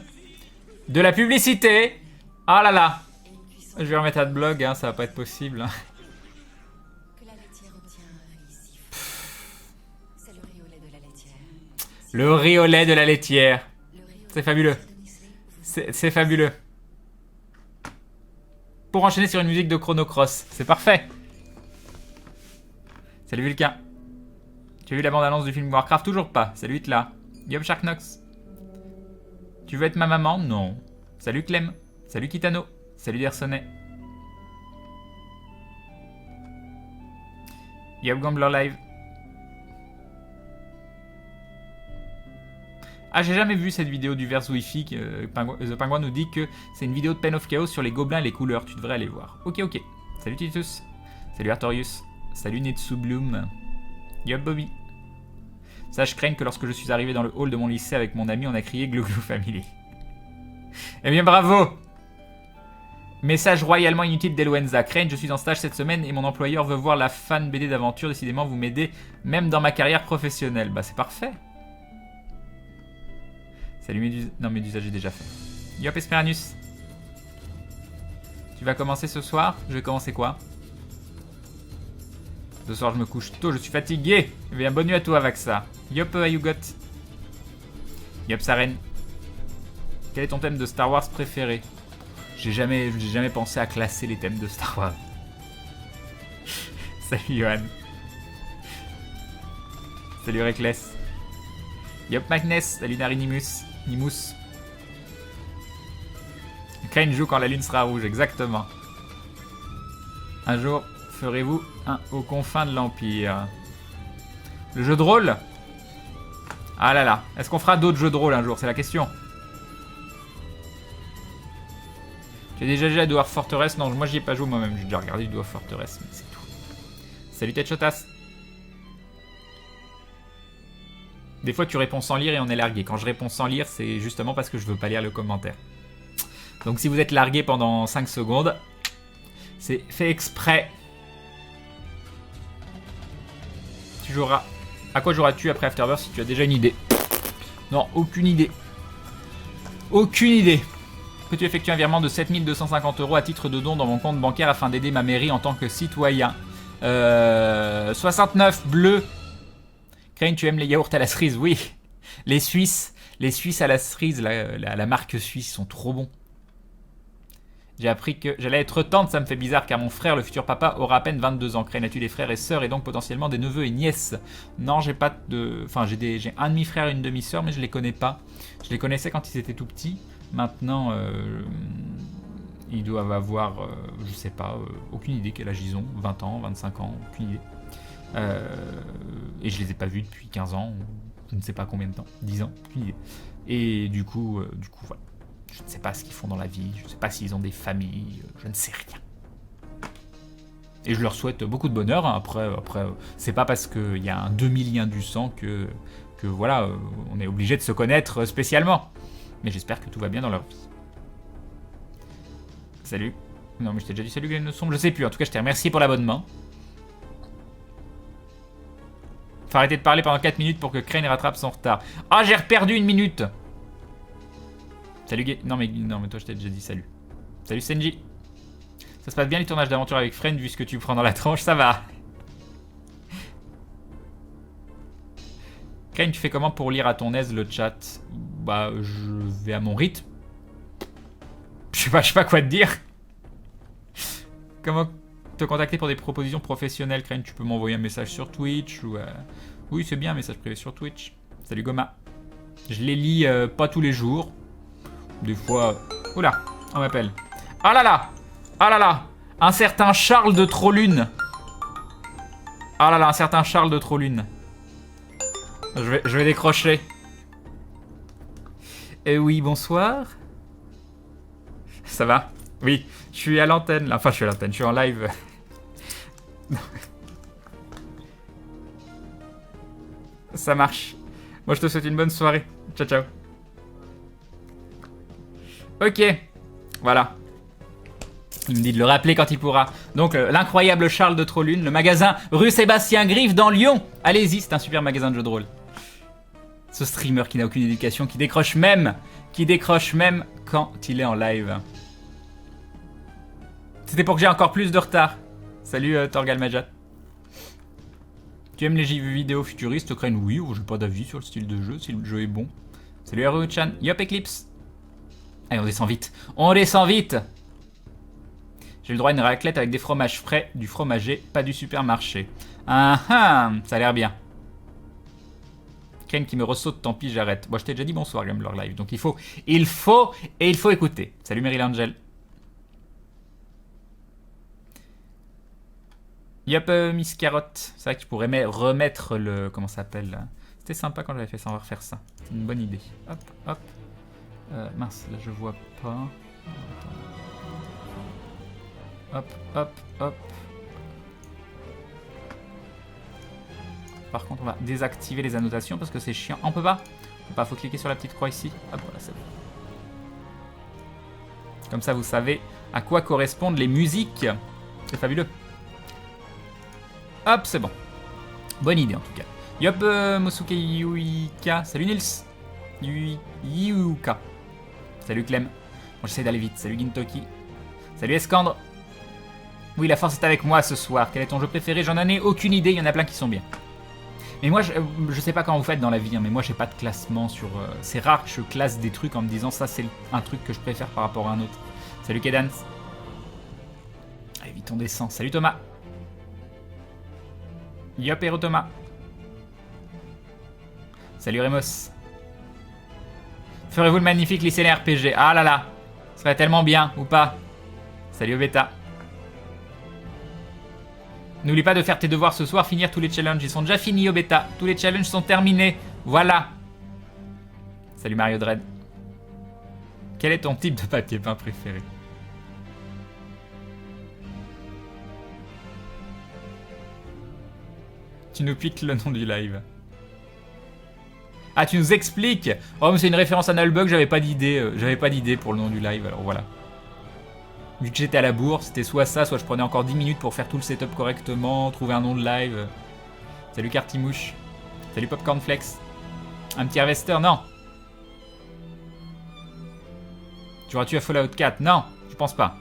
la publicité. Ah là là. Je vais remettre Adblock, hein, ça va pas être possible. Hein. Le riz au lait de la laitière. C'est fabuleux. C'est fabuleux. Pour enchaîner sur une musique de Chrono Cross. C'est parfait. Salut Vulcain. Tu as vu la bande-annonce du film Warcraft? Toujours pas. Salut Hitla. Yop Sharknox. Tu veux être ma maman? Non. Salut Clem. Salut Kitano. Salut Dersonnet. Yop Gambler Live. Ah, j'ai jamais vu cette vidéo du verse Wi-Fi. The Penguin nous dit que c'est une vidéo de Pen of Chaos sur les gobelins et les couleurs. Tu devrais aller voir. Ok. Salut Titus. Salut Artorius. Salut Netsu Bloom. Yop Bobby. Sache Crane que lorsque je suis arrivé dans le hall de mon lycée avec mon ami, on a crié Glouglou Family. Eh bien bravo. Message royalement inutile d'Eloenza. Crane, je suis en stage cette semaine et mon employeur veut voir la fan BD d'aventure. Décidément, vous m'aidez même dans ma carrière professionnelle. Bah c'est parfait. Salut Médusa. Non, Médusa, j'ai déjà fait. Yop Esperanus. Tu vas commencer ce soir? Je vais commencer quoi? Ce soir, je me couche tôt, je suis fatigué. Eh bien, bonne nuit à toi, Vaxa. Yop, Ayugot. Yop, Saren. Quel est ton thème de Star Wars préféré? J'ai jamais pensé à classer les thèmes de Star Wars. Salut, Johan. Salut, Reckless. Yop, Magnus. Salut, Narinimus. Nimus. Crane joue quand la lune sera rouge, exactement. Un jour, ferez-vous un aux confins de l'Empire? Le jeu de rôle? Ah là là. Est-ce qu'on fera d'autres jeux de rôle un jour? C'est la question. Tu as déjà joué à Dwarf Fortress? Non, moi j'y ai pas joué moi-même. J'ai déjà regardé Dwarf Fortress, mais c'est tout. Salut Tetchotas. Des fois tu réponds sans lire et on est largué. Quand je réponds sans lire, c'est justement parce que je veux pas lire le commentaire. Donc si vous êtes largué pendant 5 secondes, c'est fait exprès. Tu joueras. À quoi joueras-tu après Afterbirth si tu as déjà une idée? Non, aucune idée. Aucune idée. Peux-tu effectuer un virement de 7250 € à titre de don dans mon compte bancaire afin d'aider ma mairie en tant que citoyen? 69 bleu. Crane, tu aimes les yaourts à la cerise? Oui. Les Suisses à la cerise, la marque suisse, sont trop bons. J'ai appris que j'allais être tante, ça me fait bizarre car mon frère, le futur papa, aura à peine 22 ans. Crane, as-tu des frères et sœurs et donc potentiellement des neveux et nièces? Non, j'ai pas de... Enfin, j'ai un demi-frère et une demi-sœur, mais je les connais pas. Je les connaissais quand ils étaient tout petits. Maintenant, ils doivent avoir, je sais pas, aucune idée quel âge ils ont. 20 ans, 25 ans, aucune idée. Et je les ai pas vus depuis 15 ans, je ne sais pas combien de temps, 10 ans, aucune idée. Et du coup voilà. Je ne sais pas ce qu'ils font dans la vie, je ne sais pas s'ils ont des familles, je ne sais rien. Et je leur souhaite beaucoup de bonheur. Hein. Après c'est pas parce qu'il y a un demi-lien du sang que voilà, on est obligé de se connaître spécialement. Mais j'espère que tout va bien dans leur vie. Salut. Non mais je t'ai déjà dit salut Glenn le Sombre, je sais plus. En tout cas je t'ai remercié pour l'abonnement. Faut arrêter de parler pendant 4 minutes pour que Crane rattrape son retard. Ah, j'ai reperdu 1 minute. Salut Gay. Non mais toi je t'ai déjà dit salut. Salut Senji. Ça se passe bien les tournages d'aventure avec Friend vu ce que tu prends dans la tranche, ça va. Crane, tu fais comment pour lire à ton aise le chat? Bah je vais à mon rythme. Je sais pas quoi te dire. Comment te contacter pour des propositions professionnelles, Crane? Tu peux m'envoyer un message sur Twitch ou... Oui, c'est bien un message privé sur Twitch. Salut Goma. Je les lis pas tous les jours. Des fois... Oula, on m'appelle. Ah là là. Ah là là. Un certain Charles de Trollune. Ah là là, un certain Charles de Trollune. Je vais décrocher. Oui, bonsoir. Ça va? Oui, je suis à l'antenne. Enfin, je suis à l'antenne, je suis en live. Ça marche. Moi, je te souhaite une bonne soirée. Ciao, ciao. Ok. Voilà. Il me dit de le rappeler quand il pourra. Donc, l'incroyable Charles de Trollune, le magasin rue Sébastien Griffe dans Lyon. Allez-y, c'est un super magasin de jeux de rôle. Ce streamer qui n'a aucune éducation, qui décroche même quand il est en live. C'était pour que j'ai encore plus de retard. Salut Torgal Majat. Tu aimes les jeux vidéo futuristes, Crane? Oui, j'ai pas d'avis sur le style de jeu, si le jeu est bon. Salut Haru-chan. Yop Eclipse. Allez, on descend vite. On descend vite. J'ai le droit à une raclette avec des fromages frais, du fromager, pas du supermarché. Ah ah, ça a l'air bien. Crane qui me ressaute, tant pis, j'arrête. Bon, je t'ai déjà dit bonsoir, Gambler Live. Donc il faut écouter. Salut Meryl Angel. Yop, Miss Carotte. C'est vrai que tu pourrais remettre le... Comment ça s'appelle? C'était sympa quand j'avais fait ça, on va refaire ça. C'est une bonne idée. Hop, hop. Mince, là je vois pas. Hop, hop, hop. Par contre, on va désactiver les annotations parce que c'est chiant. On peut pas? On peut pas, faut cliquer sur la petite croix ici. Hop, voilà, c'est bon. Comme ça, vous savez à quoi correspondent les musiques. C'est fabuleux. Hop, c'est bon. Bonne idée en tout cas. Yop, Mosuke Yuika. Salut Nils. Yuika. Salut Clem. Bon, j'essaie d'aller vite. Salut Gintoki. Salut Escandre. Oui, la force est avec moi ce soir. Quel est ton jeu préféré? J'en ai aucune idée. Il y en a plein qui sont bien. Mais moi, je sais pas comment vous faites dans la vie, hein, mais moi, j'ai pas de classement sur... c'est rare que je classe des trucs en me disant ça, c'est un truc que je préfère par rapport à un autre. Salut Kedans. Allez, vite, on descend. Salut Thomas. Yop, Hero Thomas. Salut Remos. Ferez-vous le magnifique lycéen RPG? Ah là là. Ce serait tellement bien, ou pas? Salut Obeta. N'oublie pas de faire tes devoirs ce soir, finir tous les challenges. Ils sont déjà finis, Obeta. Tous les challenges sont terminés. Voilà. Salut Mario Dread. Quel est ton type de papier peint préféré? Tu nous piques le nom du live. Ah, tu nous expliques? Oh, mais c'est une référence à Nullbug, j'avais pas d'idée pour le nom du live, alors voilà. Vu que j'étais à la bourre, c'était soit ça, soit je prenais encore 10 minutes pour faire tout le setup correctement, trouver un nom de live. Salut Cartimouche. Salut Popcornflex. Un petit harvester? Non. Tu auras tué à Fallout 4? Non, je pense pas.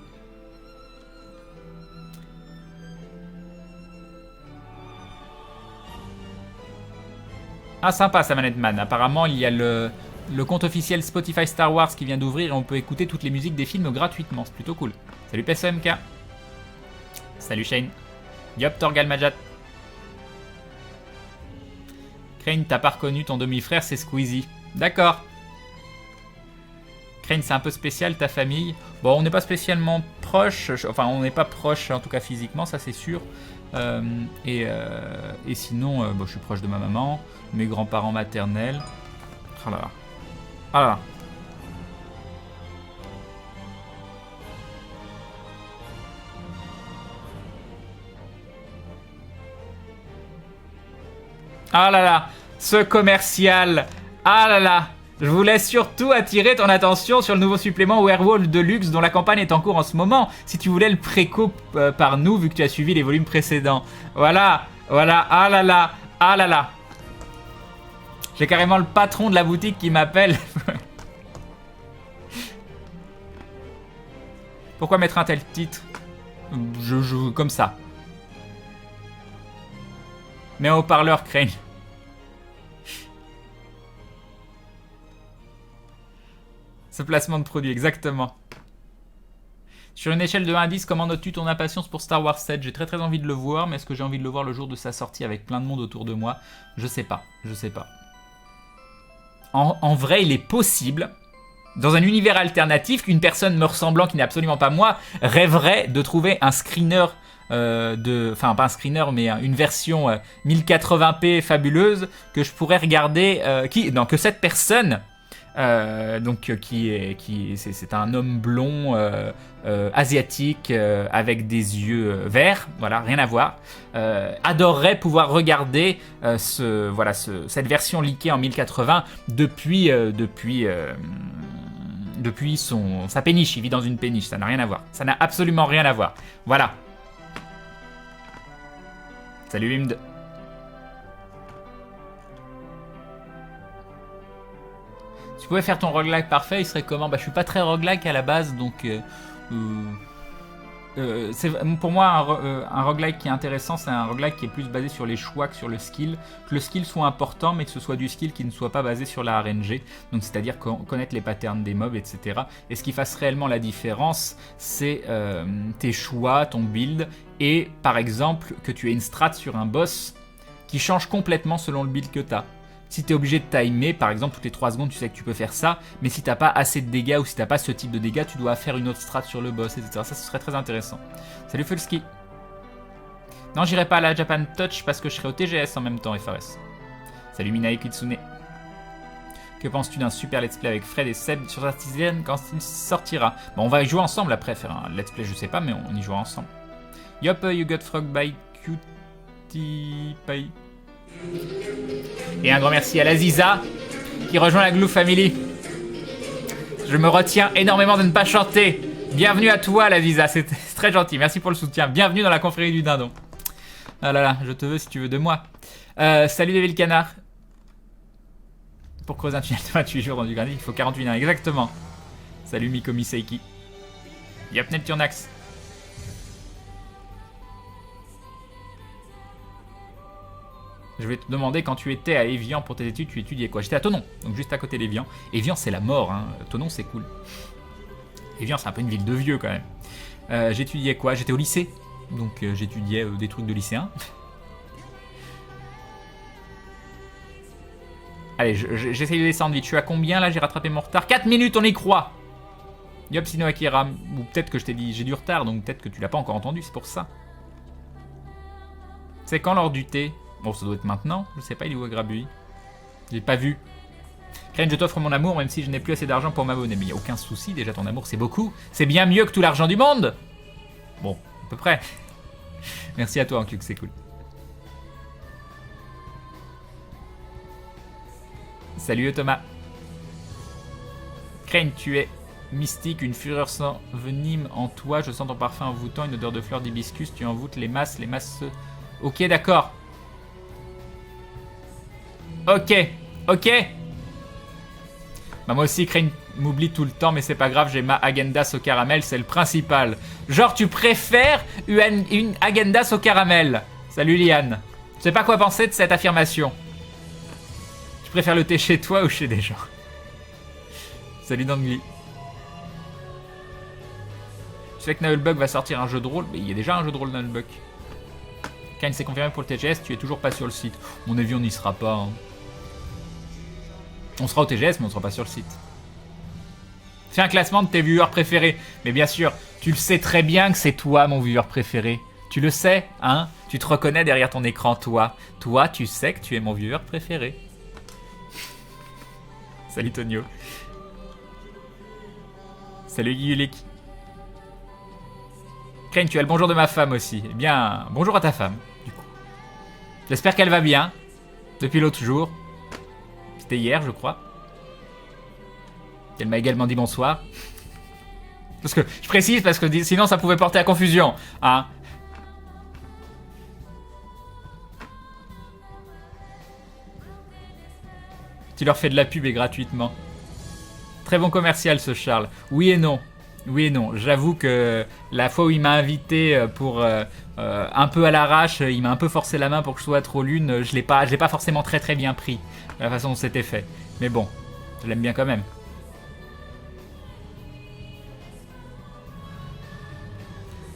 Ah, sympa sa manette man. Apparemment, il y a le compte officiel Spotify Star Wars qui vient d'ouvrir et on peut écouter toutes les musiques des films gratuitement. C'est plutôt cool. Salut PSMK. Salut Shane. Yop, Torgal Majat. Crane, t'as pas reconnu ton demi-frère, c'est Squeezie. D'accord. Crane, c'est un peu spécial, ta famille. Bon, on n'est pas spécialement proche. Enfin, on n'est pas proche, en tout cas physiquement, ça c'est sûr. Et sinon, bon, je suis proche de ma maman, mes grands-parents maternels. Oh là là. Ah là là. Ah là là. Ce commercial. Ah là là. Je voulais surtout attirer ton attention sur le nouveau supplément Werewolf Deluxe dont la campagne est en cours en ce moment. Si tu voulais le préco par nous, vu que tu as suivi les volumes précédents. Voilà, voilà, ah là là, ah là là. J'ai carrément le patron de la boutique qui m'appelle. Pourquoi mettre un tel titre? Je comme ça. Mais en haut-parleur, Crane. Ce placement de produit, exactement. Sur une échelle de 1 à 10, comment notes-tu ton impatience pour Star Wars 7? J'ai très envie de le voir, mais est-ce que j'ai envie de le voir le jour de sa sortie avec plein de monde autour de moi? Je sais pas, je sais pas. En vrai, il est possible, dans un univers alternatif, qu'une personne me ressemblant, qui n'est absolument pas moi, rêverait de trouver un screener enfin pas un screener, mais une version 1080p fabuleuse que je pourrais regarder, que cette personne, c'est un homme blond asiatique avec des yeux verts, voilà, rien à voir, adorerait pouvoir regarder cette version leakée en 1080 depuis sa péniche. Il vit dans une péniche, ça n'a rien à voir, ça n'a absolument rien à voir, voilà. Salut Imd. Tu pouvais faire ton roguelike parfait, il serait comment? Bah, je suis pas très roguelike à la base, donc pour moi un roguelike qui est intéressant, c'est un roguelike qui est plus basé sur les choix que sur le skill. Que le skill soit important, mais que ce soit du skill qui ne soit pas basé sur la RNG, donc c'est-à-dire connaître les patterns des mobs, etc. Et ce qui fasse réellement la différence, c'est tes choix, ton build, et par exemple que tu aies une strat sur un boss qui change complètement selon le build que tu as. Si tu es obligé de timer, par exemple, toutes les 3 secondes, tu sais que tu peux faire ça, mais si t'as pas assez de dégâts ou si t'as pas ce type de dégâts, tu dois faire une autre strat sur le boss, etc. Ça, ce serait très intéressant. Salut Fulski. Non, j'irai pas à la Japan Touch parce que je serai au TGS en même temps, FRS. Salut Minae Kitsune. Que penses-tu d'un super let's play avec Fred et Seb sur Artisan quand il sortira? Bon, on va y jouer ensemble après, faire un let's play, je sais pas, mais on y jouera ensemble. Yup, you got frog by Cutie Pie. Et un grand merci à l'Aziza qui rejoint la Glue Family. Je me retiens énormément de ne pas chanter. Bienvenue à toi l'Aziza, c'est très gentil, merci pour le soutien. Bienvenue dans la confrérie du dindon. Ah là là, je te veux si tu veux de moi. Salut David Canard. Pour creuser un tunnel de 28 jours dans du granit, il faut 48 ans, exactement. Salut Mikomi Seiki. Yep, Neptunax. Je vais te demander, quand tu étais à Evian pour tes études, tu étudiais quoi? J'étais à Thonon, donc juste à côté d'Evian. Evian, c'est la mort, hein. Thonon, c'est cool. Evian, c'est un peu une ville de vieux, quand même. J'étudiais quoi? J'étais au lycée, donc j'étudiais des trucs de lycéen. Allez, j'essaye de descendre vite. Je suis à combien, là? J'ai rattrapé mon retard. 4 minutes, on y croit. Yop, Sino Akira. Ou peut-être que je t'ai dit, j'ai du retard, donc peut-être que tu l'as pas encore entendu, c'est pour ça. C'est quand l'heure du thé? Bon, ça doit être maintenant. Je sais pas, il est où Agrabui? J'ai pas vu. Crane, je t'offre mon amour, même si je n'ai plus assez d'argent pour m'abonner. Mais il n'y a aucun souci, déjà ton amour, c'est beaucoup. C'est bien mieux que tout l'argent du monde. Bon, à peu près. Merci à toi, en c'est cool. Salut Thomas. Crane, tu es mystique, une fureur sans venime en toi. Je sens ton parfum envoûtant, une odeur de fleurs d'hibiscus. Tu envoûtes les masses se... Ok, d'accord. Ok, ok. Bah moi aussi, Crane m'oublie tout le temps, mais c'est pas grave, j'ai ma Agendas au caramel, c'est le principal. Genre, tu préfères une Agendas au caramel? Salut Liane. Je sais pas quoi penser de cette affirmation. Tu préfères le thé chez toi ou chez des gens? Salut Dangli. Tu sais que Nullbug va sortir un jeu de rôle? Mais il y a déjà un jeu de rôle Nullbug. Kane, c'est confirmé pour le TGS, tu es toujours pas sur le site. Mon avis, on n'y sera pas. Hein. On sera au TGS, mais on sera pas sur le site. Fais un classement de tes viewers préférés. Mais bien sûr, tu le sais très bien que c'est toi, mon viewer préféré. Tu le sais, hein? Tu te reconnais derrière ton écran, toi. Toi, tu sais que tu es mon viewer préféré. Salut Tonio. Salut Yulik. Crane, tu as le bonjour de ma femme aussi. Eh bien, bonjour à ta femme, du coup. J'espère qu'elle va bien. Depuis l'autre jour. C'était hier, je crois. Elle m'a également dit bonsoir. Parce que, je précise, parce que sinon ça pouvait porter à confusion. Hein. Tu leur fais de la pub et gratuitement. Très bon commercial ce Charles. Oui et non. Oui et non. J'avoue que la fois où il m'a invité pour un peu à l'arrache, il m'a un peu forcé la main pour que je sois à trop lune. Je l'ai pas forcément très bien pris. De la façon dont c'était fait. Mais bon, je l'aime bien quand même.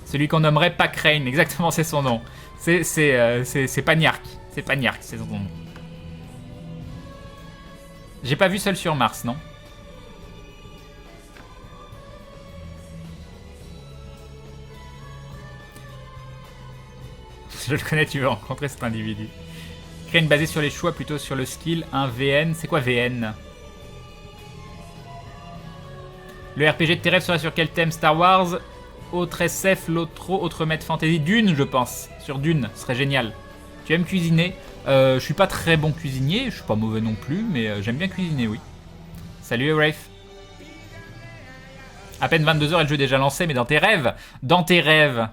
Celui qu'on nommerait pas Crane, exactement c'est son nom. C'est Pagnark. C'est Pagnark, c'est son nom. J'ai pas vu Seul sur Mars, non? Je le connais, tu veux rencontrer cet individu. Crane basé sur les choix plutôt sur le skill. Un VN. C'est quoi VN? Le RPG de tes rêves serait sur quel thème? Star Wars, autre SF, autre maître fantasy. Dune, je pense. Sur Dune, ce serait génial. Tu aimes cuisiner? Je suis pas très bon cuisinier, je suis pas mauvais non plus, mais j'aime bien cuisiner, oui. Salut Rafe. À peine 22h et le jeu est déjà lancé, mais dans tes rêves. Dans tes rêves.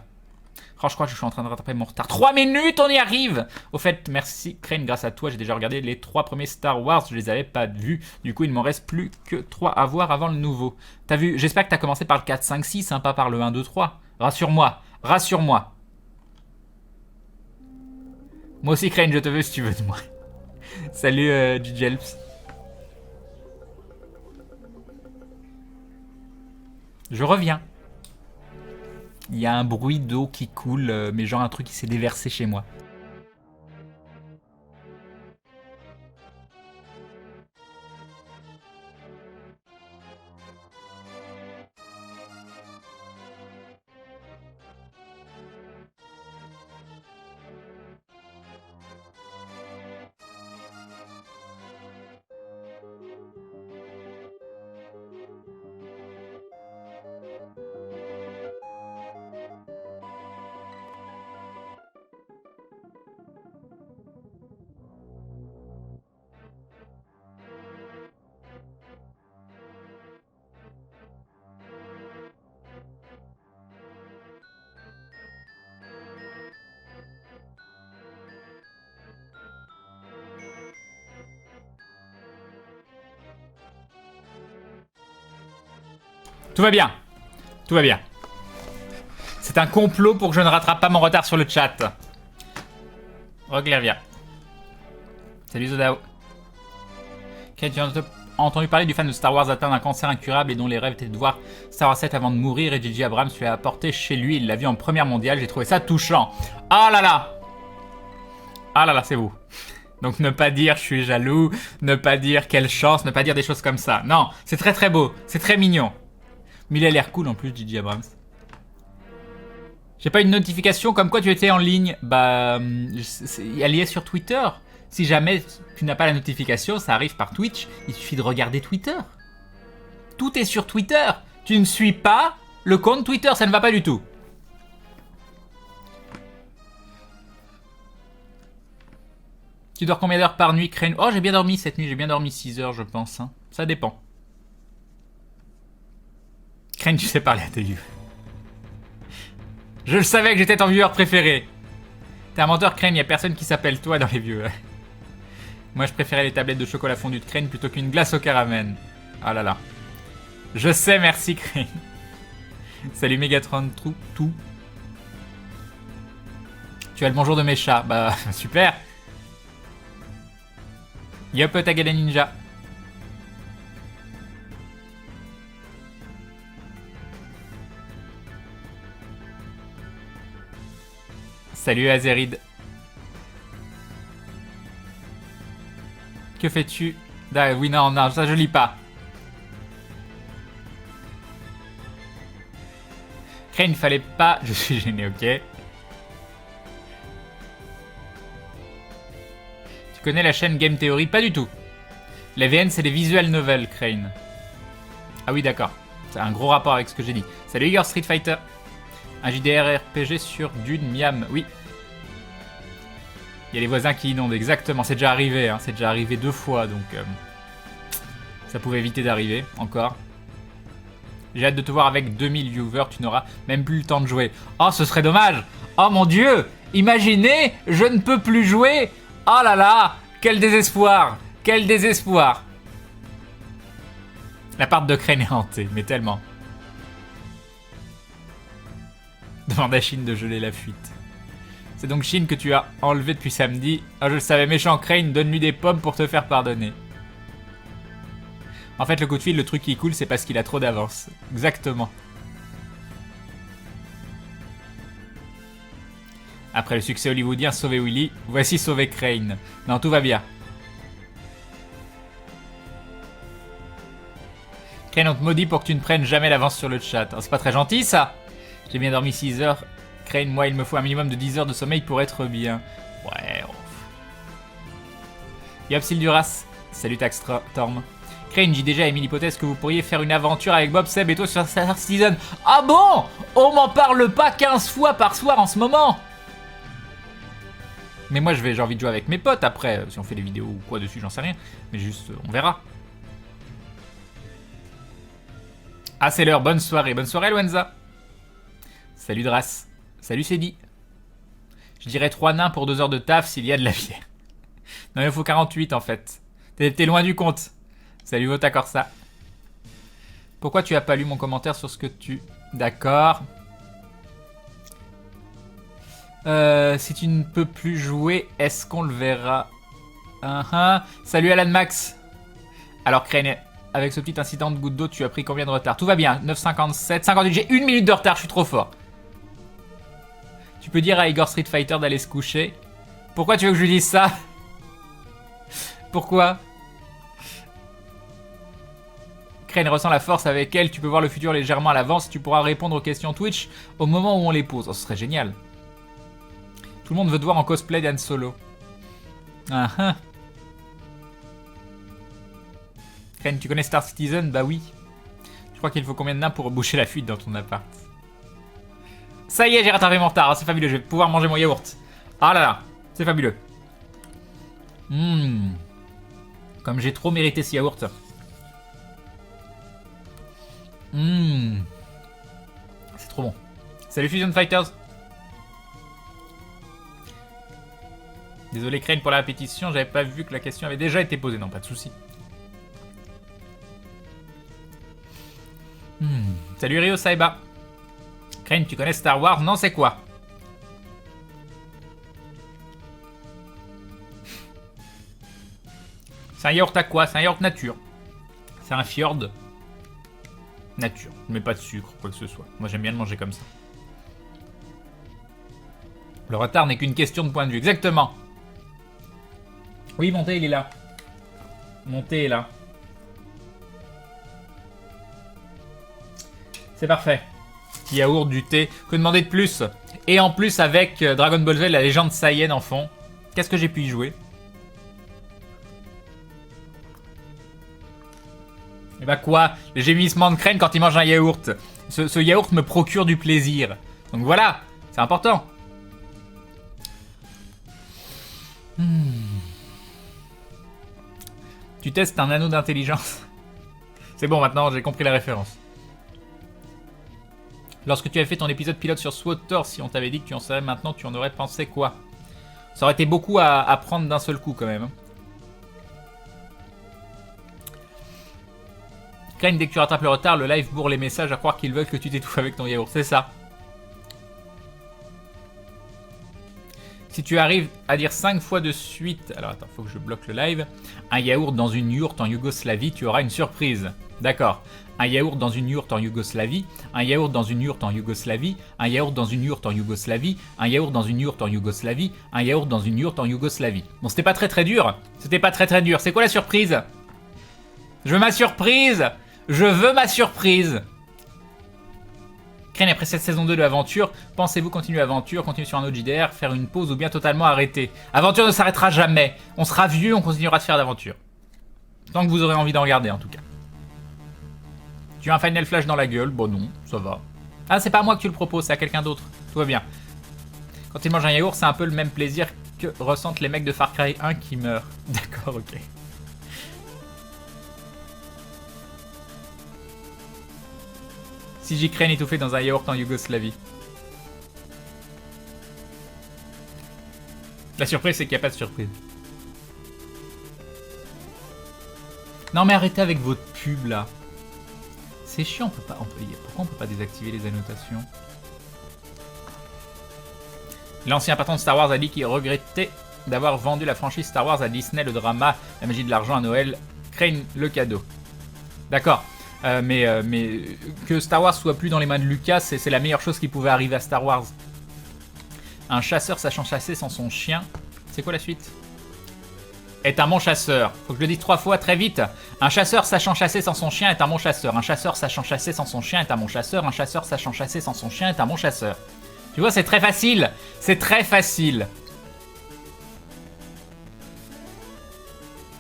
Oh, je crois que je suis en train de rattraper mon retard. 3 minutes, on y arrive. Au fait, merci Crane, grâce à toi, j'ai déjà regardé les 3 premiers Star Wars, je les avais pas vus. Du coup, il m'en reste plus que 3 à voir avant le nouveau. T'as vu? J'espère que t'as commencé par le 4, 5, 6, hein, pas par le 1, 2, 3. Rassure-moi, rassure-moi. Moi aussi, Crane, je te veux si tu veux de moi. Salut, Gigelps. Je reviens. Il y a un bruit d'eau qui coule, mais genre un truc qui s'est déversé chez moi. Tout va bien. Tout va bien. C'est un complot pour que je ne rattrape pas mon retard sur le chat. Reglervia. Salut Zodao. Tu as entendu parler du fan de Star Wars atteint d'un cancer incurable et dont les rêves étaient de voir Star Wars 7 avant de mourir, et J.J. Abrams lui a apporté chez lui. Il l'a vu en première mondiale. J'ai trouvé ça touchant. Ah là là. Ah là là, c'est vous. Donc ne pas dire je suis jaloux, ne pas dire quelle chance, ne pas dire des choses comme ça. Non, c'est très très beau, c'est très mignon. Mais il a l'air cool en plus, J.J. Abrams. J'ai pas une notification comme quoi tu étais en ligne. Bah, elle y est sur Twitter. Si jamais tu n'as pas la notification, ça arrive par Twitch. Il suffit de regarder Twitter. Tout est sur Twitter. Tu ne suis pas le compte Twitter, ça ne va pas du tout. Tu dors combien d'heures par nuit, Crane? Oh, j'ai bien dormi cette nuit, j'ai bien dormi 6 heures, je pense. Hein. Ça dépend. Crane, tu sais parler à tes vieux. Je le savais que j'étais ton viewer préféré. T'es un menteur, Crane, y a personne qui s'appelle toi dans les vieux. Moi, je préférais les tablettes de chocolat fondu de Crane plutôt qu'une glace au caramel. Ah là là. Je sais, merci, Crane. Salut Megatron, tout. Tu as le bonjour de mes chats. Bah, super. Yop, Tagada Ninja. Salut Azerid. Que fais-tu? Ah, oui, non, ça je lis pas. Crane, fallait pas... Je suis gêné, ok. Tu connais la chaîne Game Theory? Pas du tout. Les VN, c'est des visual novels, Crane. Ah oui, d'accord. C'est un gros rapport avec ce que j'ai dit. Salut Igor Street Fighter. Un JDR RPG sur Dune Miam, oui. Il y a les voisins qui inondent, exactement. C'est déjà arrivé, hein. C'est déjà arrivé 2 fois, donc... ça pouvait éviter d'arriver, encore. J'ai hâte de te voir avec 2000 viewers, tu n'auras même plus le temps de jouer. Oh, ce serait dommage. Oh mon dieu. Imaginez, je ne peux plus jouer. Oh là là. Quel désespoir. Quel désespoir. L'appart de Crane est hanté, mais tellement. Demande à Shin de geler la fuite. C'est donc Shin que tu as enlevé depuis samedi. Ah, je le savais, méchant Crane, donne-lui des pommes pour te faire pardonner. En fait, le coup de fil, le truc qui est cool, c'est parce qu'il a trop d'avance. Exactement. Après le succès hollywoodien Sauver Willy, voici Sauver Crane. Non, tout va bien. Crane, on te maudit pour que tu ne prennes jamais l'avance sur le chat. Oh, c'est pas très gentil, ça. J'ai bien dormi 6 heures. Crane, moi il me faut un minimum de 10 heures de sommeil pour être bien. Ouais. Yopsil Duras, salut Taxstorm. Crane, j'ai déjà émis l'hypothèse que vous pourriez faire une aventure avec Bob, Seb et toi sur Star Citizen. Ah bon? On m'en parle pas 15 fois par soir en ce moment. Mais moi j'ai envie de jouer avec mes potes après, si on fait des vidéos ou quoi dessus, j'en sais rien. Mais juste, on verra. Ah c'est l'heure, bonne soirée Loenza. Salut Dras, salut Cédi. Je dirais 3 nains pour 2 heures de taf s'il y a de la bière. Non il faut 48 en fait. T'es loin du compte. Salut Vota Corsa. Pourquoi tu as pas lu mon commentaire sur ce que tu... D'accord. Si tu ne peux plus jouer, est-ce qu'on le verra? Salut Alan Max. Alors Crane, avec ce petit incident de goutte d'eau, tu as pris combien de retard? Tout va bien, 9,57, 58, j'ai 1 minute de retard, je suis trop fort. Tu peux dire à Igor Street Fighter d'aller se coucher. Pourquoi tu veux que je lui dise ça? Pourquoi? Crane ressent la force avec elle, tu peux voir le futur légèrement à l'avance, tu pourras répondre aux questions Twitch au moment où on les pose. Oh, ce serait génial. Tout le monde veut te voir en cosplay d'Han Solo. Crane, tu connais Star Citizen? Bah oui. Je crois qu'il faut combien de nains pour boucher la fuite dans ton appart? Ça y est, j'ai rattrapé mon retard, c'est fabuleux, je vais pouvoir manger mon yaourt. Ah là là, c'est fabuleux. Comme j'ai trop mérité ce yaourt. C'est trop bon. Salut Fusion Fighters. Désolé Crane pour la répétition, j'avais pas vu que la question avait déjà été posée. Non, pas de soucis. Salut Ryo Saiba. Crane, tu connais Star Wars? Non, c'est quoi? C'est un yaourt à quoi? C'est un yaourt nature. C'est un fjord nature. Je mets pas de sucre, quoi que ce soit. Moi, j'aime bien le manger comme ça. Le retard n'est qu'une question de point de vue. Exactement. Oui, mon thé, il est là. Mon thé est là. C'est parfait. Yaourt, du thé. Que demander de plus? Et en plus, avec Dragon Ball Z, la légende Saiyan en fond. Qu'est-ce que j'ai pu y jouer? Et bah quoi? Les gémissements de Crane quand il mange un yaourt. Ce yaourt me procure du plaisir. Donc voilà, c'est important. Tu testes un anneau d'intelligence. C'est bon, maintenant j'ai compris la référence. Lorsque tu avais fait ton épisode pilote sur SWTOR, si on t'avait dit que tu en savais maintenant, tu en aurais pensé quoi? Ça aurait été beaucoup à prendre d'un seul coup quand même. Crane, dès que tu rattrapes le retard, le live bourre les messages à croire qu'ils veulent que tu t'étouffes avec ton yaourt. C'est ça. Si tu arrives à dire 5 fois de suite... Alors attends, faut que je bloque le live. Un yaourt dans une yourte en Yougoslavie, tu auras une surprise. D'accord. Un yaourt dans une yourte en Yougoslavie. Un yaourt dans une yourte en Yougoslavie. Un yaourt dans une yourte en Yougoslavie. Un yaourt dans une yourte en Yougoslavie. Un yaourt dans une yourte en Yougoslavie. Bon, c'était pas très dur. C'était pas très dur. C'est quoi la surprise? Je veux ma surprise. Je veux ma surprise. Crane, après cette saison 2 de l'aventure, pensez-vous continuer l'aventure, continuer sur un autre JDR, faire une pause ou bien totalement arrêter? Aventure ne s'arrêtera jamais. On sera vieux, on continuera de faire d'aventure. Tant que vous aurez envie d'en regarder en tout cas. Tu as un Final Flash dans la gueule? Bon non, ça va. Ah, c'est pas à moi que tu le proposes, c'est à quelqu'un d'autre. Tout va bien. Quand ils mangent un yaourt, c'est un peu le même plaisir que ressentent les mecs de Far Cry 1 qui meurent. D'accord, ok. Si j'ai Crane étouffé dans un yaourt en Yougoslavie. La surprise, c'est qu'il n'y a pas de surprise. Non mais arrêtez avec votre pub là. C'est chiant, pourquoi on peut pas désactiver les annotations? L'ancien patron de Star Wars a dit qu'il regrettait d'avoir vendu la franchise Star Wars à Disney, le drama, la magie de l'argent à Noël. Crane le cadeau. D'accord. Mais que Star Wars soit plus dans les mains de Lucas, c'est la meilleure chose qui pouvait arriver à Star Wars. Un chasseur sachant chasser sans son chien. C'est quoi la suite? Est un bon chasseur. Faut que je le dise 3 fois très vite. Un chasseur sachant chasser sans son chien est un bon chasseur. Un chasseur sachant chasser sans son chien est un bon chasseur. Un chasseur sachant chasser sans son chien est un bon chasseur. Tu vois, c'est très facile. C'est très facile.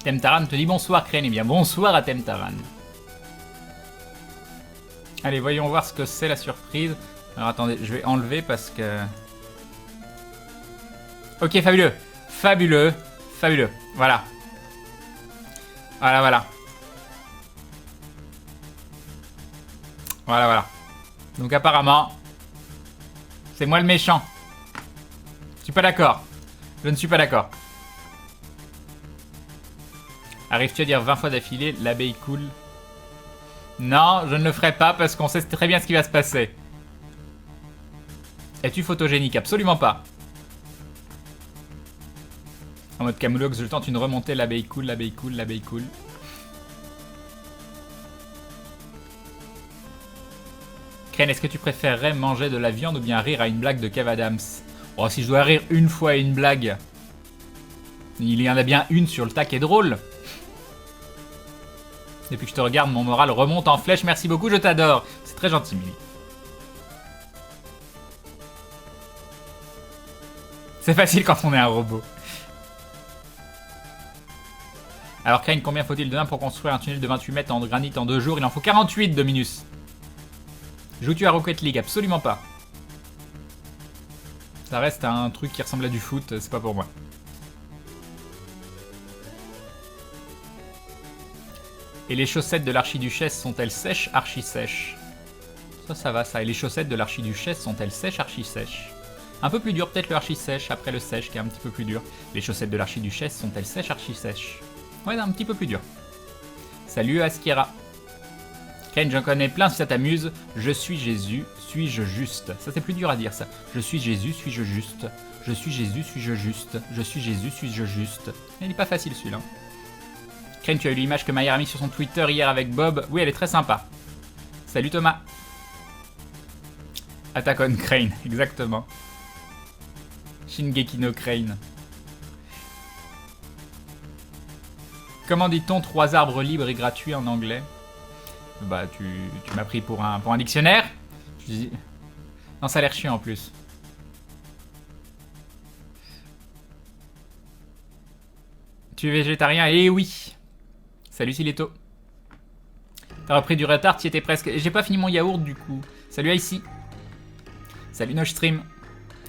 Temtaran te dit bonsoir, Crane. Eh bien, bonsoir à Temtaran. Allez, voyons voir ce que c'est la surprise. Alors, attendez, je vais enlever parce que... Ok, fabuleux. Fabuleux. Fabuleux. Voilà. Voilà, voilà. Voilà, voilà. Donc, apparemment, c'est moi le méchant. Je suis pas d'accord. Je ne suis pas d'accord. Arrives-tu à dire 20 fois d'affilée, l'abeille cool? Non, je ne le ferai pas parce qu'on sait très bien ce qui va se passer. Es-tu photogénique? Absolument pas. En mode Camoulox, je tente une remontée, l'abeille cool, l'abeille cool, l'abeille cool. Crane, est-ce que tu préférerais manger de la viande ou bien rire à une blague de Kev Adams? Oh, si je dois rire une fois à une blague. Il y en a bien une sur le tas qui est drôle. Depuis que je te regarde, mon moral remonte en flèche. Merci beaucoup, je t'adore. C'est très gentil, Mimi. C'est facile quand on est un robot. Alors, Crane, combien faut-il de nains pour construire un tunnel de 28 mètres en granit en 2 jours? Il en faut 48, Dominus. Joues-tu à Rocket League? Absolument pas. Ça reste un truc qui ressemble à du foot, c'est pas pour moi. Et les chaussettes de l'archiduchesse sont-elles sèches, archi-sèches? Ça va, ça. Et les chaussettes de l'archiduchesse sont-elles sèches, archi-sèches? Un peu plus dur, peut-être le archi-sèche, après le sèche qui est un petit peu plus dur. Les chaussettes de l'archiduchesse sont-elles sèches, archi-sèches? Ouais, un petit peu plus dur. Salut Askira. Ken, j'en connais plein si ça t'amuse. Je suis Jésus, suis-je juste? Ça c'est plus dur à dire ça. Je suis Jésus, suis-je juste? Je suis Jésus, suis-je juste? Je suis Jésus, suis-je juste? Il est pas facile celui-là. Crane, tu as eu l'image que Maillard a mis sur son Twitter hier avec Bob. Oui, elle est très sympa. Salut Thomas. Attack on Crane, exactement. Shingeki no Crane. Comment dit-on 3 arbres libres et gratuits en anglais? Bah, tu m'as pris pour un dictionnaire. Non, ça a l'air chiant en plus. Tu es végétarien? Eh oui. Salut Sileto. T'as repris du retard, t'y étais presque. J'ai pas fini mon yaourt du coup. Salut Icy. Salut No Stream.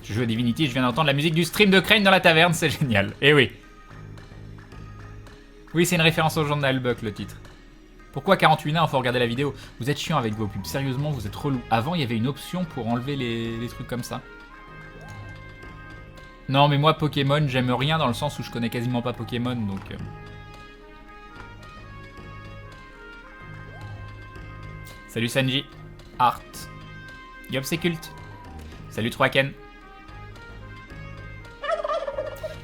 Je joue à Divinity, je viens d'entendre la musique du stream de Crane dans la taverne, c'est génial. Eh oui. Oui, c'est une référence au journal Buck le titre. Pourquoi 48 nains? Faut regarder la vidéo. Vous êtes chiant avec vos pubs. Sérieusement, vous êtes relou. Avant, il y avait une option pour enlever les trucs comme ça. Non, mais moi, Pokémon, j'aime rien dans le sens où je connais quasiment pas Pokémon, donc... Salut Sanji. Art. Yop, c'est culte. Salut Troaken.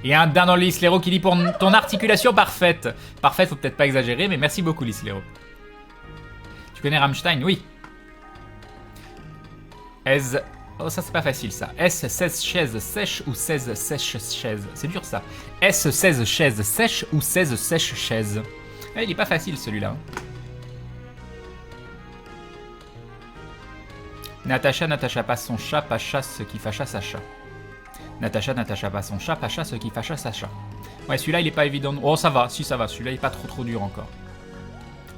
Et un dain dans le Lislero qui dit pour ton articulation parfaite. Parfaite, faut peut-être pas exagérer, mais merci beaucoup Lislero. Tu connais Rammstein? Oui. Oh, ça c'est pas facile ça. S 16 chaises sèches ou 16 sèches chaises? C'est dur ça. S 16 chaises sèches ou 16 sèches chaises? Il est pas facile celui-là. Natacha n'attacha pas son chat, pas chasse ce qui fâcha sa chat. Natacha n'attacha pas son chat, pas chasse ce qui fâcha sa chat. Ouais, celui-là il est pas évident. Oh, ça va, si ça va. Celui-là il est pas trop dur encore.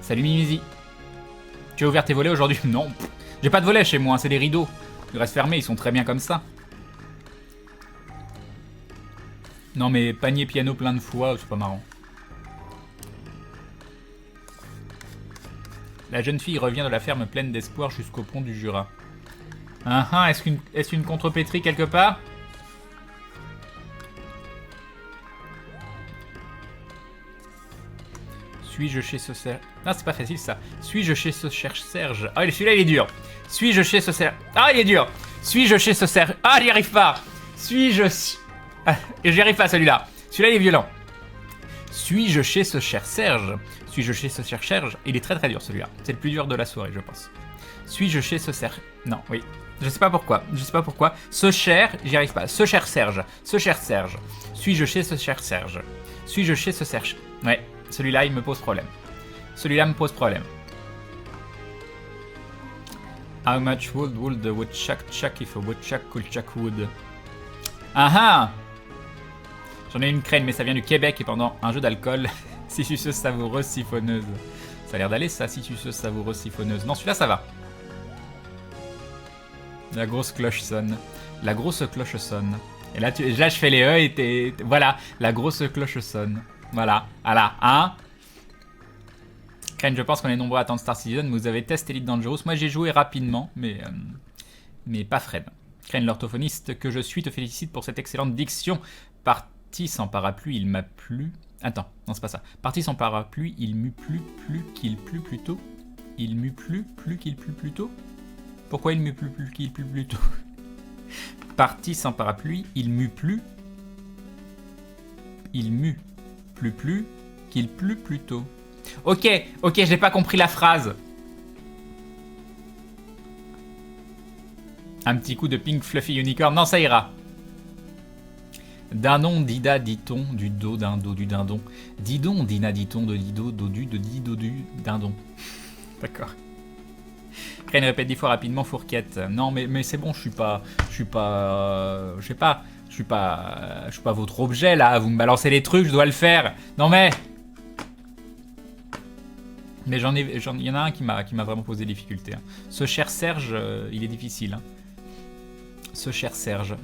Salut Mimizi. Tu as ouvert tes volets aujourd'hui? Non. J'ai pas de volets chez moi, c'est des rideaux. Ils restent fermés, ils sont très bien comme ça. Non mais panier piano plein de fois, c'est pas marrant. La jeune fille revient de la ferme pleine d'espoir jusqu'au pont du Jura. Est-ce une contrepétrie quelque part? Suis-je chez ce Serge? Non, c'est pas facile ça. Suis-je chez ce cherche Serge? Ah, celui-là il est dur. Suis-je chez ce Serge? Ah, il est dur. Suis-je chez ce Serge? Ah, j'y arrive pas. Suis-je... Ah, j'y arrive pas celui-là. Celui-là il est violent. Suis-je chez ce cher Serge? Suis-je chez ce cher Serge? Il est très très dur celui-là. C'est le plus dur de la soirée, je pense. Suis-je chez ce Serge? Non, oui. Je sais pas pourquoi. Je sais pas pourquoi. Ce cher, j'y arrive pas. Ce cher Serge. Ce cher Serge. Suis-je chez ce cher Serge? Suis-je chez ce Serge? Ouais, celui-là, il me pose problème. Celui-là me pose problème. How much would the woodchuck chuck if a woodchuck could chuck wood? Ah ah! J'en ai une Crane, mais ça vient du Québec et pendant un jeu d'alcool. Si suceuse savoureuse siphonneuse. Ça a l'air d'aller ça, si suceuse savoureuse siphonneuse. Non, celui-là ça va. La grosse cloche sonne. La grosse cloche sonne. Et là, là je fais les E et voilà, la grosse cloche sonne. Voilà, voilà, hein. Crane, je pense qu'on est nombreux à attendre Star Citizen. Vous avez testé Elite Dangerous. Moi, j'ai joué rapidement, mais pas Fred. Crane, l'orthophoniste que je suis, te félicite pour cette excellente diction. Parti sans parapluie, il m'a plu. Attends, non, c'est pas ça. Parti sans parapluie, il m'eût plu qu'il plût plus tôt. Il m'eût plu qu'il plût plus tôt. Pourquoi il m'eût plu qu'il plût plus tôt? Parti sans parapluie, il m'eût plu. Il m'eût plus qu'il plût plus tôt. Ok, j'ai pas compris la phrase. Un petit coup de Pink Fluffy Unicorn. Non, ça ira. Dindon, dida, dit-on, du dos, d'un dos, du dindon. Didon, dina, dit-on, de dido, dodu, de dido, du dindon. D'accord. Crane répète 10 fois rapidement, fourquette. Non, mais c'est bon, je suis pas votre objet là. Vous me balancez les trucs, je dois le faire. Non mais il y en a un qui m'a vraiment posé des difficultés. Hein. Ce cher Serge, il est difficile. Hein. Ce cher Serge,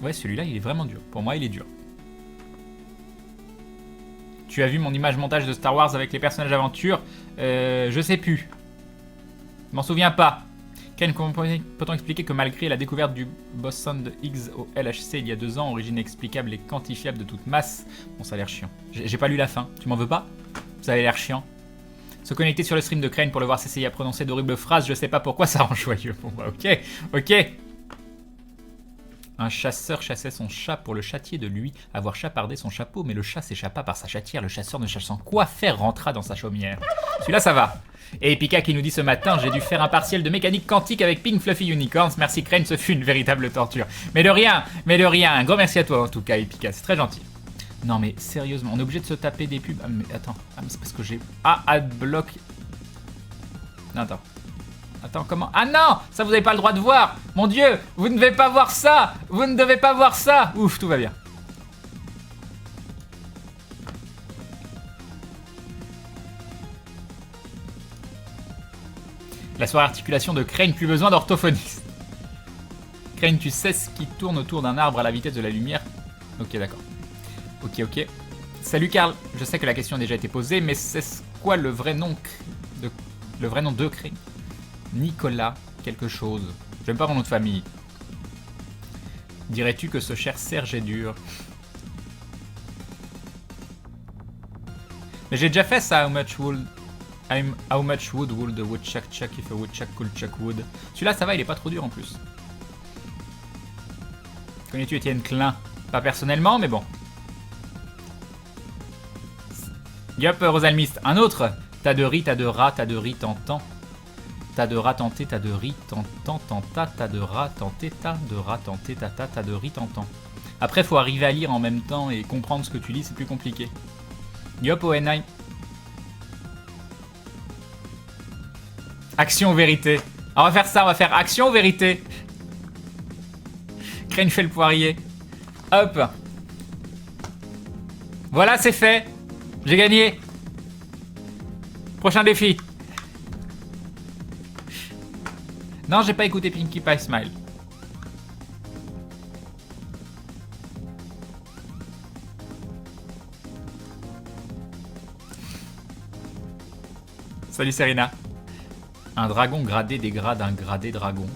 ouais, celui-là, il est vraiment dur. Pour moi, il est dur. Tu as vu mon image montage de Star Wars avec les personnages d'aventure? Je sais plus. Je m'en souviens pas. Ken, comment peut-on expliquer que malgré la découverte du boson de Higgs au LHC il y a 2 ans, origine explicable et quantifiable de toute masse? Bon, ça a l'air chiant. J'ai pas lu la fin. Tu m'en veux pas? Ça a l'air chiant. Se connecter sur le stream de Crane pour le voir s'essayer à prononcer d'horribles phrases, je sais pas pourquoi ça rend joyeux. Bon bah ok. Un chasseur chassait son chat pour le châtier de lui avoir chapardé son chapeau, mais le chat s'échappa par sa chatière. Le chasseur, ne cherchant quoi faire, rentra dans sa chaumière. Celui-là, ça va. Et Pika qui nous dit ce matin, j'ai dû faire un partiel de mécanique quantique avec Pink Fluffy Unicorns. Merci Crane, ce fut une véritable torture. Mais de rien. Un grand merci à toi en tout cas, Epika, c'est très gentil. Non mais sérieusement, on est obligé de se taper des pubs. Ah mais attends, mais c'est parce que j'ai... Ah, adblock. Non, attends, comment... Ah non, ça vous avez pas le droit de voir. Mon Dieu, vous ne devez pas voir ça. Vous ne devez pas voir ça. Ouf, tout va bien. La soirée articulation de Crane, plus besoin d'orthophoniste. Crane, tu sais ce qui tourne autour d'un arbre à la vitesse de la lumière? Ok, d'accord. Ok. Salut Karl, je sais que la question a déjà été posée, mais c'est quoi le vrai nom de Crane? Nicolas quelque chose. J'aime pas mon nom de famille. Dirais-tu que ce cher Serge est dur? Mais j'ai déjà fait ça, How much would the woodchuck chuck if a woodchuck could chuck wood? Celui-là, ça va, il est pas trop dur en plus. Connais-tu Étienne Klein? Pas personnellement, mais bon. Yup, Rosalmist. Un autre. T'as de riz, t'as de rat, t'as de riz, t'entends. T'as de rat tenté, t'as de riz, t'entends, t'as de rat tenté, t'as de rat tenté, t'as de riz, t'entends. Après, faut arriver à lire en même temps et comprendre ce que tu lis, c'est plus compliqué. Yup, ONI. Action ou vérité? On va faire ça, on va faire action ou vérité? Crane fait le poirier. Hop. Voilà, c'est fait. J'ai gagné. Prochain défi. Non, j'ai pas écouté Pinkie Pie Smile. Salut Serena. Un dragon gradé dégrade un gradé dragon.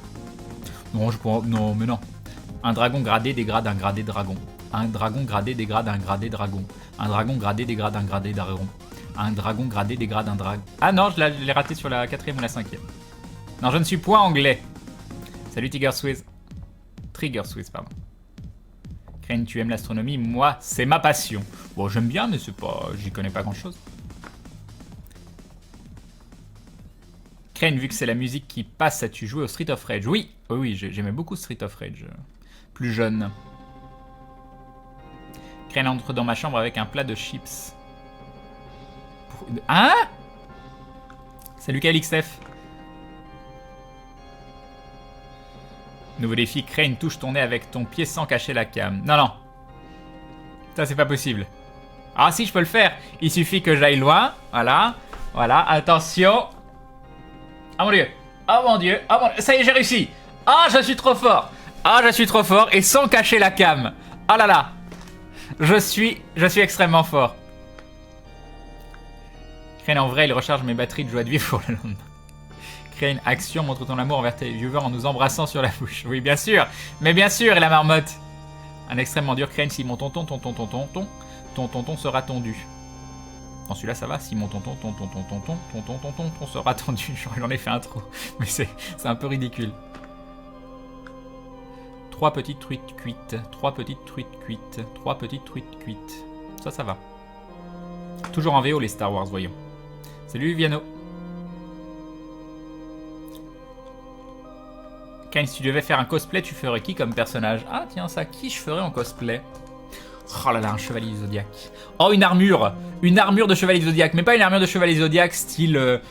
Non, je pourrais... Non, mais non. Un dragon gradé dégrade un gradé dragon. Un dragon gradé dégrade un gradé dragon. Un dragon gradé dégrade un gradé dragon. Un dragon gradé dégrade un dragon. Ah non, je l'ai raté sur la 4ème ou la 5ème. Non, je ne suis point anglais. Salut Tiger Swiss. Trigger Swiss, pardon. Crane, tu aimes l'astronomie? Moi, c'est ma passion. Bon, j'aime bien, mais c'est pas... J'y connais pas grand-chose. Crane, vu que c'est la musique qui passe, as-tu joué au Street of Rage? Oui, j'aimais beaucoup Street of Rage. Plus jeune. Crane entre dans ma chambre avec un plat de chips. Hein? Salut KLXF. Nouveau défi, Crane, touche ton nez avec ton pied sans cacher la cam. Non, non. Ça, c'est pas possible. Ah si, je peux le faire. Il suffit que j'aille loin. Voilà. Voilà, attention. Ah mon dieu. Oh mon dieu. Oh mon dieu. Ça y est, j'ai réussi. Ah, je suis trop fort. Ah, je suis trop fort. Et sans cacher la cam. Oh là là. Je suis extrêmement fort. Crane, en vrai, il recharge mes batteries de joie de vivre pour le lendemain. Crane, action, montre ton amour envers tes viewers en nous embrassant sur la bouche. Oui, bien sûr. Mais bien sûr, et la marmotte. Un extrêmement dur, Crane, si mon tonton sera tondu. Non, celui-là, ça va. Si mon tonton sera tondu. J'en ai fait un trop. Mais c'est un peu ridicule. 3 petites truites cuites. 3 petites truites cuites. 3 petites truites cuites. Ça va. Toujours en VO, les Star Wars, voyons. Salut, Viano. Kane, si tu devais faire un cosplay, tu ferais qui comme personnage? Ah, tiens, ça, qui je ferais en cosplay? Oh là là, un chevalier du zodiaque. Oh, une armure. Une armure de chevalier du zodiaque. Mais pas une armure de chevalier du zodiaque style...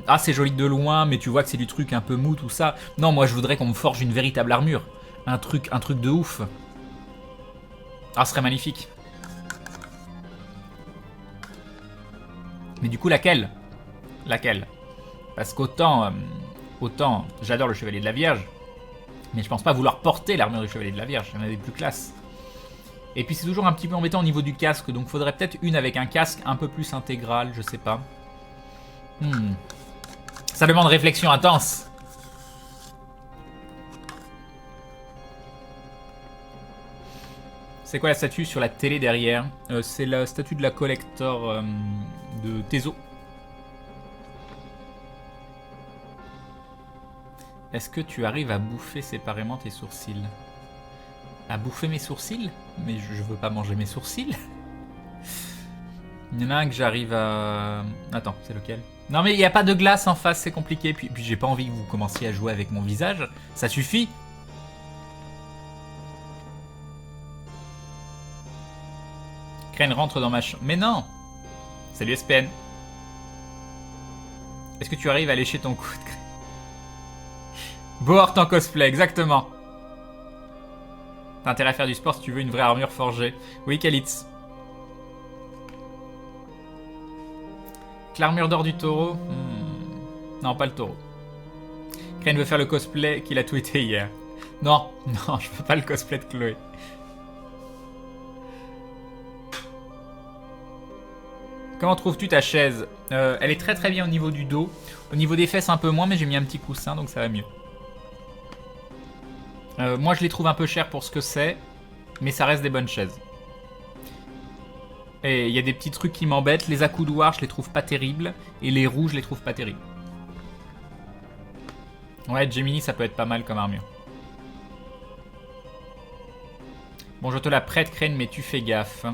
ah, c'est joli de loin, mais tu vois que c'est du truc un peu mou, tout ça. Non, moi, je voudrais qu'on me forge une véritable armure. Un truc de ouf. Ah, ce serait magnifique. Mais du coup, laquelle? Laquelle? Parce qu'autant... autant, j'adore le chevalier de la Vierge. Mais je pense pas vouloir porter l'armure du chevalier de la Vierge. Il y en a des plus classes. Et puis c'est toujours un petit peu embêtant au niveau du casque. Donc faudrait peut-être une avec un casque un peu plus intégral. Je sais pas. Ça demande réflexion intense. C'est quoi la statue sur la télé derrière? C'est la statue de la collector de Tezo. Est-ce que tu arrives à bouffer séparément tes sourcils? À bouffer mes sourcils? Mais je veux pas manger mes sourcils. Il y en a un que j'arrive à... Attends, c'est lequel? Non mais il n'y a pas de glace en face, c'est compliqué. Puis j'ai pas envie que vous commenciez à jouer avec mon visage. Ça suffit. Crane rentre dans ma chambre. Mais non! Salut SPN. Est-ce que tu arrives à lécher ton coude? Bohort en cosplay, exactement. T'as intérêt à faire du sport si tu veux une vraie armure forgée. Oui, Kalitz. L'armure d'or du taureau. Non, pas le taureau. Crane veut faire le cosplay qu'il a tweeté hier. Non, non, je veux pas le cosplay de Chloé. Comment trouves-tu ta chaise? Elle est très très bien au niveau du dos. Au niveau des fesses un peu moins, mais j'ai mis un petit coussin, donc ça va mieux. Moi je les trouve un peu chers pour ce que c'est, mais ça reste des bonnes chaises. Et il y a des petits trucs qui m'embêtent. Les accoudoirs je les trouve pas terribles, et les roues je les trouve pas terribles. Ouais, Gemini ça peut être pas mal comme armure. Bon, je te la prête Crane, mais tu fais gaffe.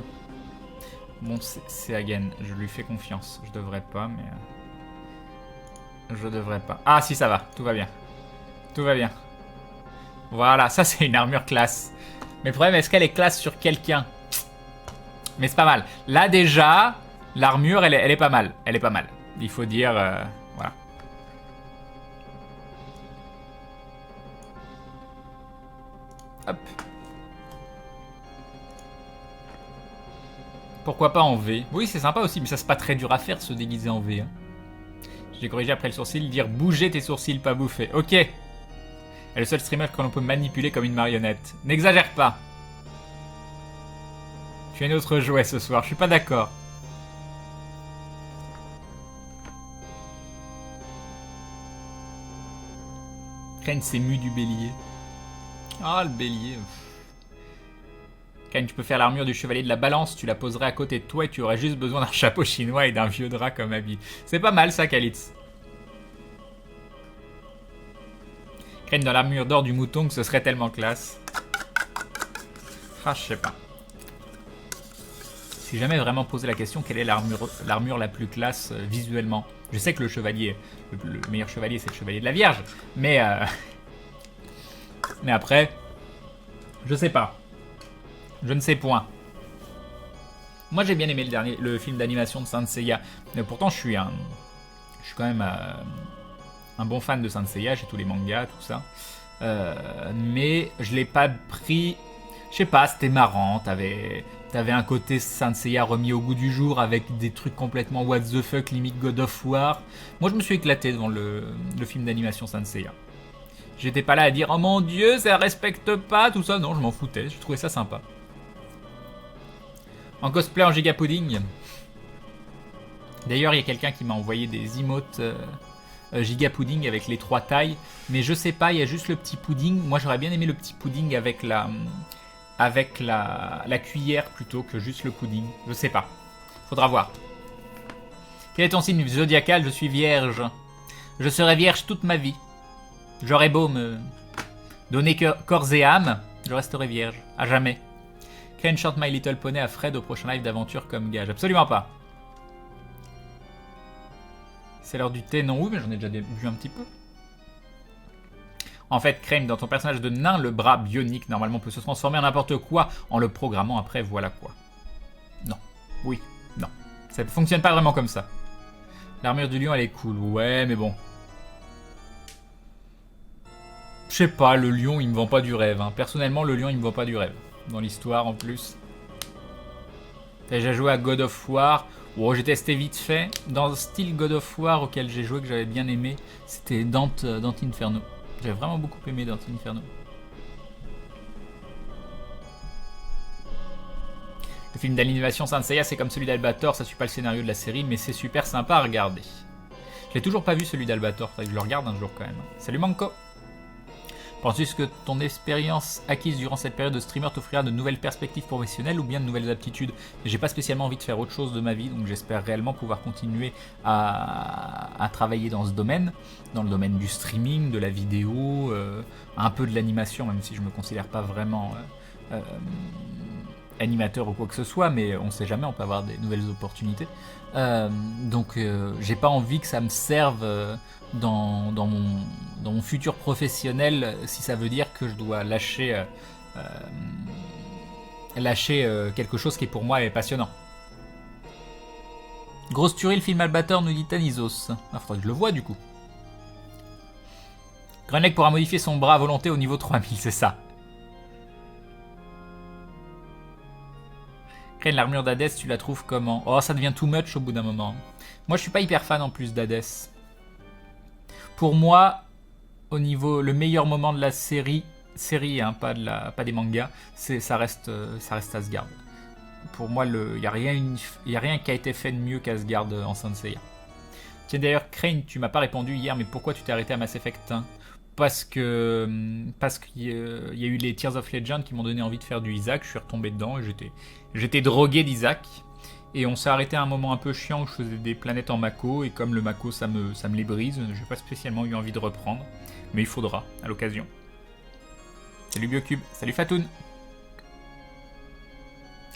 Bon, c'est Hagen, je lui fais confiance. Je devrais pas, mais... Je devrais pas. Ah si, ça va, tout va bien. Tout va bien. Voilà, ça c'est une armure classe. Mais le problème, est-ce qu'elle est classe sur quelqu'un? Mais c'est pas mal. Là déjà, l'armure, elle est pas mal. Elle est pas mal. Il faut dire... voilà. Hop. Pourquoi pas en V? Oui, c'est sympa aussi, mais ça c'est pas très dur à faire, se déguiser en V. Hein. J'ai corrigé après le sourcil, dire bouger tes sourcils, pas bouffer. Ok. Elle est le seul streamer que l'on peut manipuler comme une marionnette. N'exagère pas. Tu es notre jouet ce soir, je suis pas d'accord. Crane s'est mu du bélier. Ah, le bélier. Kane, tu peux faire l'armure du chevalier de la balance, tu la poserais à côté de toi et tu aurais juste besoin d'un chapeau chinois et d'un vieux drap comme habit. C'est pas mal ça, Kalitz. Crane dans l'armure d'or du mouton, que ce serait tellement classe. Ah, je sais pas. Je suis jamais vraiment posé la question, quelle est l'armure la plus classe visuellement. Je sais que le chevalier, le meilleur chevalier, c'est le chevalier de la Vierge. Mais après, je sais pas. Je ne sais point. Moi j'ai bien aimé le film d'animation de Saint Seiya. Mais pourtant je suis quand même un bon fan de Saint Seiya, j'ai tous les mangas, tout ça. Mais je l'ai pas pris. Je sais pas, c'était marrant. T'avais un côté Saint Seiya remis au goût du jour avec des trucs complètement what the fuck, limite God of War. Moi, je me suis éclaté devant le film d'animation Saint Seiya. J'étais pas là à dire oh mon dieu, ça respecte pas, tout ça. Non, je m'en foutais. Je trouvais ça sympa. En cosplay en giga pudding. D'ailleurs, il y a quelqu'un qui m'a envoyé des emotes giga pudding avec les 3 tailles. Mais je sais pas, il y a juste le petit pudding. Moi, j'aurais bien aimé le petit pudding avec la cuillère plutôt que juste le pudding. Je sais pas. Faudra voir. Quel est ton signe zodiacal? Je suis vierge. Je serai vierge toute ma vie. J'aurais beau me donner corps et âme, je resterai vierge. À jamais. Crane chante My Little Pony à Fred au prochain live d'aventure comme gage. Absolument pas. C'est l'heure du thé. Non, oui, mais j'en ai déjà vu un petit peu. En fait, Crane, dans ton personnage de nain, le bras bionique normalement peut se transformer en n'importe quoi en le programmant après, voilà quoi. Non. Oui. Non. Ça ne fonctionne pas vraiment comme ça. L'armure du lion, elle est cool. Ouais, mais bon. Je sais pas, le lion, il me vend pas du rêve. Hein. Personnellement, le lion, il me vend pas du rêve. Dans l'histoire, en plus. T'as déjà joué à God of War. Oh, j'ai testé vite fait. Dans le style God of War auquel j'ai joué, que j'avais bien aimé, c'était Dante Inferno. J'ai vraiment beaucoup aimé Dante Inferno. Le film d'animation Saint Seiya, c'est comme celui d'Albator, ça suit pas le scénario de la série, mais c'est super sympa à regarder. Je l'ai toujours pas vu celui d'Albator, faudrait que je le regarde un jour quand même. Salut Manko. Penses-tu que ton expérience acquise durant cette période de streamer t'offrira de nouvelles perspectives professionnelles ou bien de nouvelles aptitudes? J'ai pas spécialement envie de faire autre chose de ma vie, donc j'espère réellement pouvoir continuer à travailler dans ce domaine, dans le domaine du streaming, de la vidéo, un peu de l'animation, même si je me considère pas vraiment animateur ou quoi que ce soit, mais on sait jamais, on peut avoir des nouvelles opportunités. Donc j'ai pas envie que ça me serve dans mon futur professionnel si ça veut dire que je dois lâcher quelque chose qui pour moi est passionnant. Grosse tuerie le film Albator, nous dit Tanizos. Ah, faudrait que je le voie du coup. Grunneck pourra modifier son bras à volonté au niveau 3000, c'est ça. Crane, l'armure d'Hadès, tu la trouves comment? Oh, ça devient too much au bout d'un moment. Moi, je suis pas hyper fan en plus d'Hadès. Pour moi, au niveau, le meilleur moment de la série hein, pas des mangas, ça reste Asgard. Pour moi, il y a rien qui a été fait de mieux qu'Asgard en Saint Seiya. Tiens d'ailleurs, Crane, tu m'as pas répondu hier, mais pourquoi tu t'es arrêté à Mass Effect 1? Parce qu'il y a eu les Tears of Legend qui m'ont donné envie de faire du Isaac. Je suis retombé dedans et j'étais drogué d'Isaac. Et on s'est arrêté à un moment un peu chiant où je faisais des planètes en Mako. Et comme le Mako ça me les brise, j'ai pas spécialement eu envie de reprendre. Mais il faudra, à l'occasion. Salut Biocube, salut Fatoun.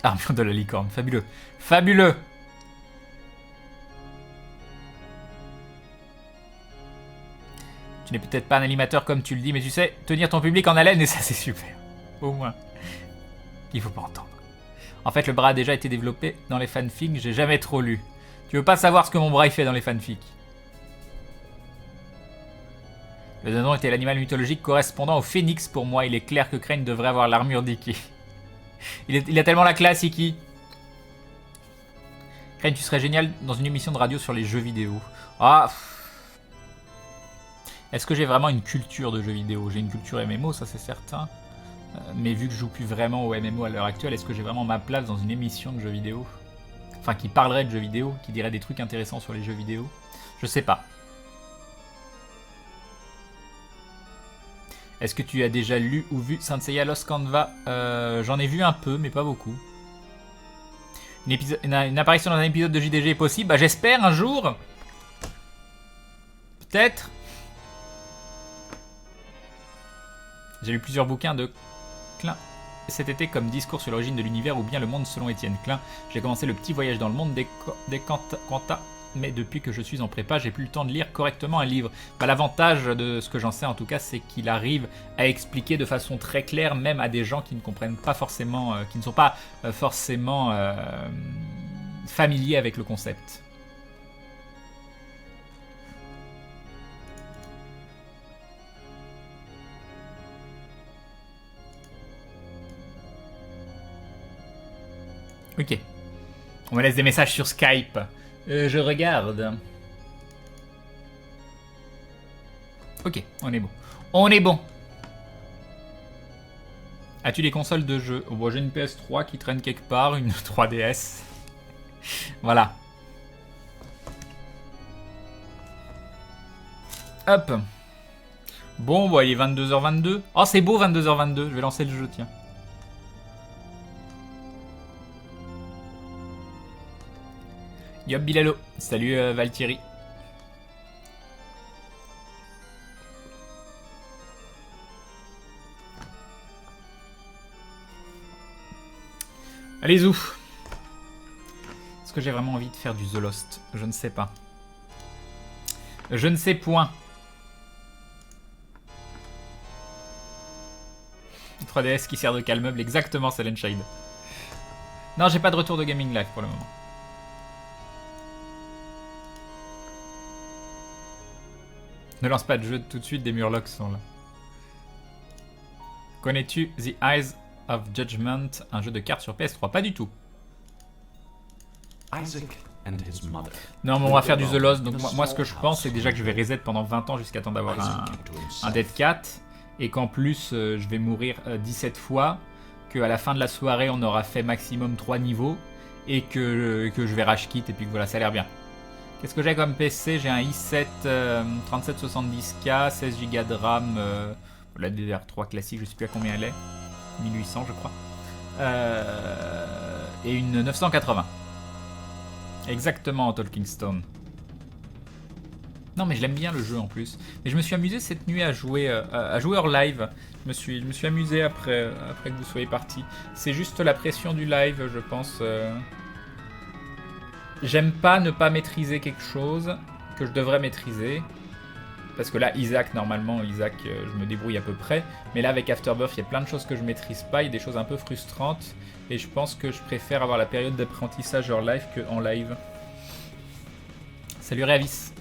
Armure de la licorne, fabuleux. Fabuleux. Tu n'es peut-être pas un animateur comme tu le dis, mais tu sais tenir ton public en haleine et ça c'est super. Au moins. Il faut pas entendre. En fait, le bras a déjà été développé dans les fanfics, j'ai jamais trop lu. Tu veux pas savoir ce que mon bras il fait dans les fanfics? Le Danon était l'animal mythologique correspondant au phénix pour moi. Il est clair que Crane devrait avoir l'armure d'Iki. Il a tellement la classe, Iki. Crane, tu serais génial dans une émission de radio sur les jeux vidéo. Ah. Est-ce que j'ai vraiment une culture de jeux vidéo? J'ai une culture MMO, ça c'est certain. Mais vu que je joue plus vraiment au MMO à l'heure actuelle, est-ce que j'ai vraiment ma place dans une émission de jeux vidéo? Enfin, qui parlerait de jeux vidéo, qui dirait des trucs intéressants sur les jeux vidéo? Je sais pas. Est-ce que tu as déjà lu ou vu Saint Seiya Lost Canva? J'en ai vu un peu, mais pas beaucoup. Une apparition dans un épisode de JDG est possible? Bah, j'espère un jour. Peut-être. J'ai lu plusieurs bouquins de Klein cet été comme Discours sur l'origine de l'univers ou bien Le monde selon Étienne Klein. J'ai commencé le petit voyage dans le monde des Quanta, mais depuis que je suis en prépa, j'ai plus le temps de lire correctement un livre. Bah, l'avantage de ce que j'en sais en tout cas, c'est qu'il arrive à expliquer de façon très claire, même à des gens qui ne comprennent pas forcément, qui ne sont pas forcément familiers avec le concept. Ok. On me laisse des messages sur Skype. Je regarde. Ok, on est bon. On est bon. As-tu des consoles de jeu? Bon, j'ai une PS3 qui traîne quelque part, une 3DS. Voilà. Hop. Bon, bon, il est 22h22. Oh, c'est beau, 22h22. Je vais lancer le jeu, tiens. Yop Bilalo. Salut Valtieri. Allez, zou. Est-ce que j'ai vraiment envie de faire du The Lost? Je ne sais pas. Je ne sais point. 3DS qui sert de calmeuble, exactement, Silent Shade. Non, j'ai pas de retour de Gaming Live pour le moment. Ne lance pas de jeu tout de suite, des Murlocs sont là. Connais-tu The Eyes of Judgment, un jeu de cartes sur PS3? Pas du tout. Isaac and his mother. Non, mais on va faire du The Lost, donc moi ce que je pense, c'est déjà que je vais reset pendant 20 ans jusqu'à temps d'avoir un Dead Cat, et qu'en plus je vais mourir 17 fois, qu'à la fin de la soirée on aura fait maximum 3 niveaux, et que je vais rage quit, et puis que voilà, ça a l'air bien. Qu'est-ce que j'ai comme PC? J'ai un i7 3770K, 16 Go de RAM, la DDR3 classique, je sais plus à combien elle est, 1800 je crois, et une 980. Exactement, Talking Stone. Non mais je l'aime bien le jeu en plus. Mais je me suis amusé cette nuit à jouer hors live. Je me suis amusé après que vous soyez partis. C'est juste la pression du live, je pense. J'aime pas ne pas maîtriser quelque chose que je devrais maîtriser. Parce que là, Isaac, normalement, je me débrouille à peu près. Mais là, avec Afterbirth, il y a plein de choses que je maîtrise pas. Il y a des choses un peu frustrantes. Et je pense que je préfère avoir la période d'apprentissage hors live qu'en live. Salut Réavis.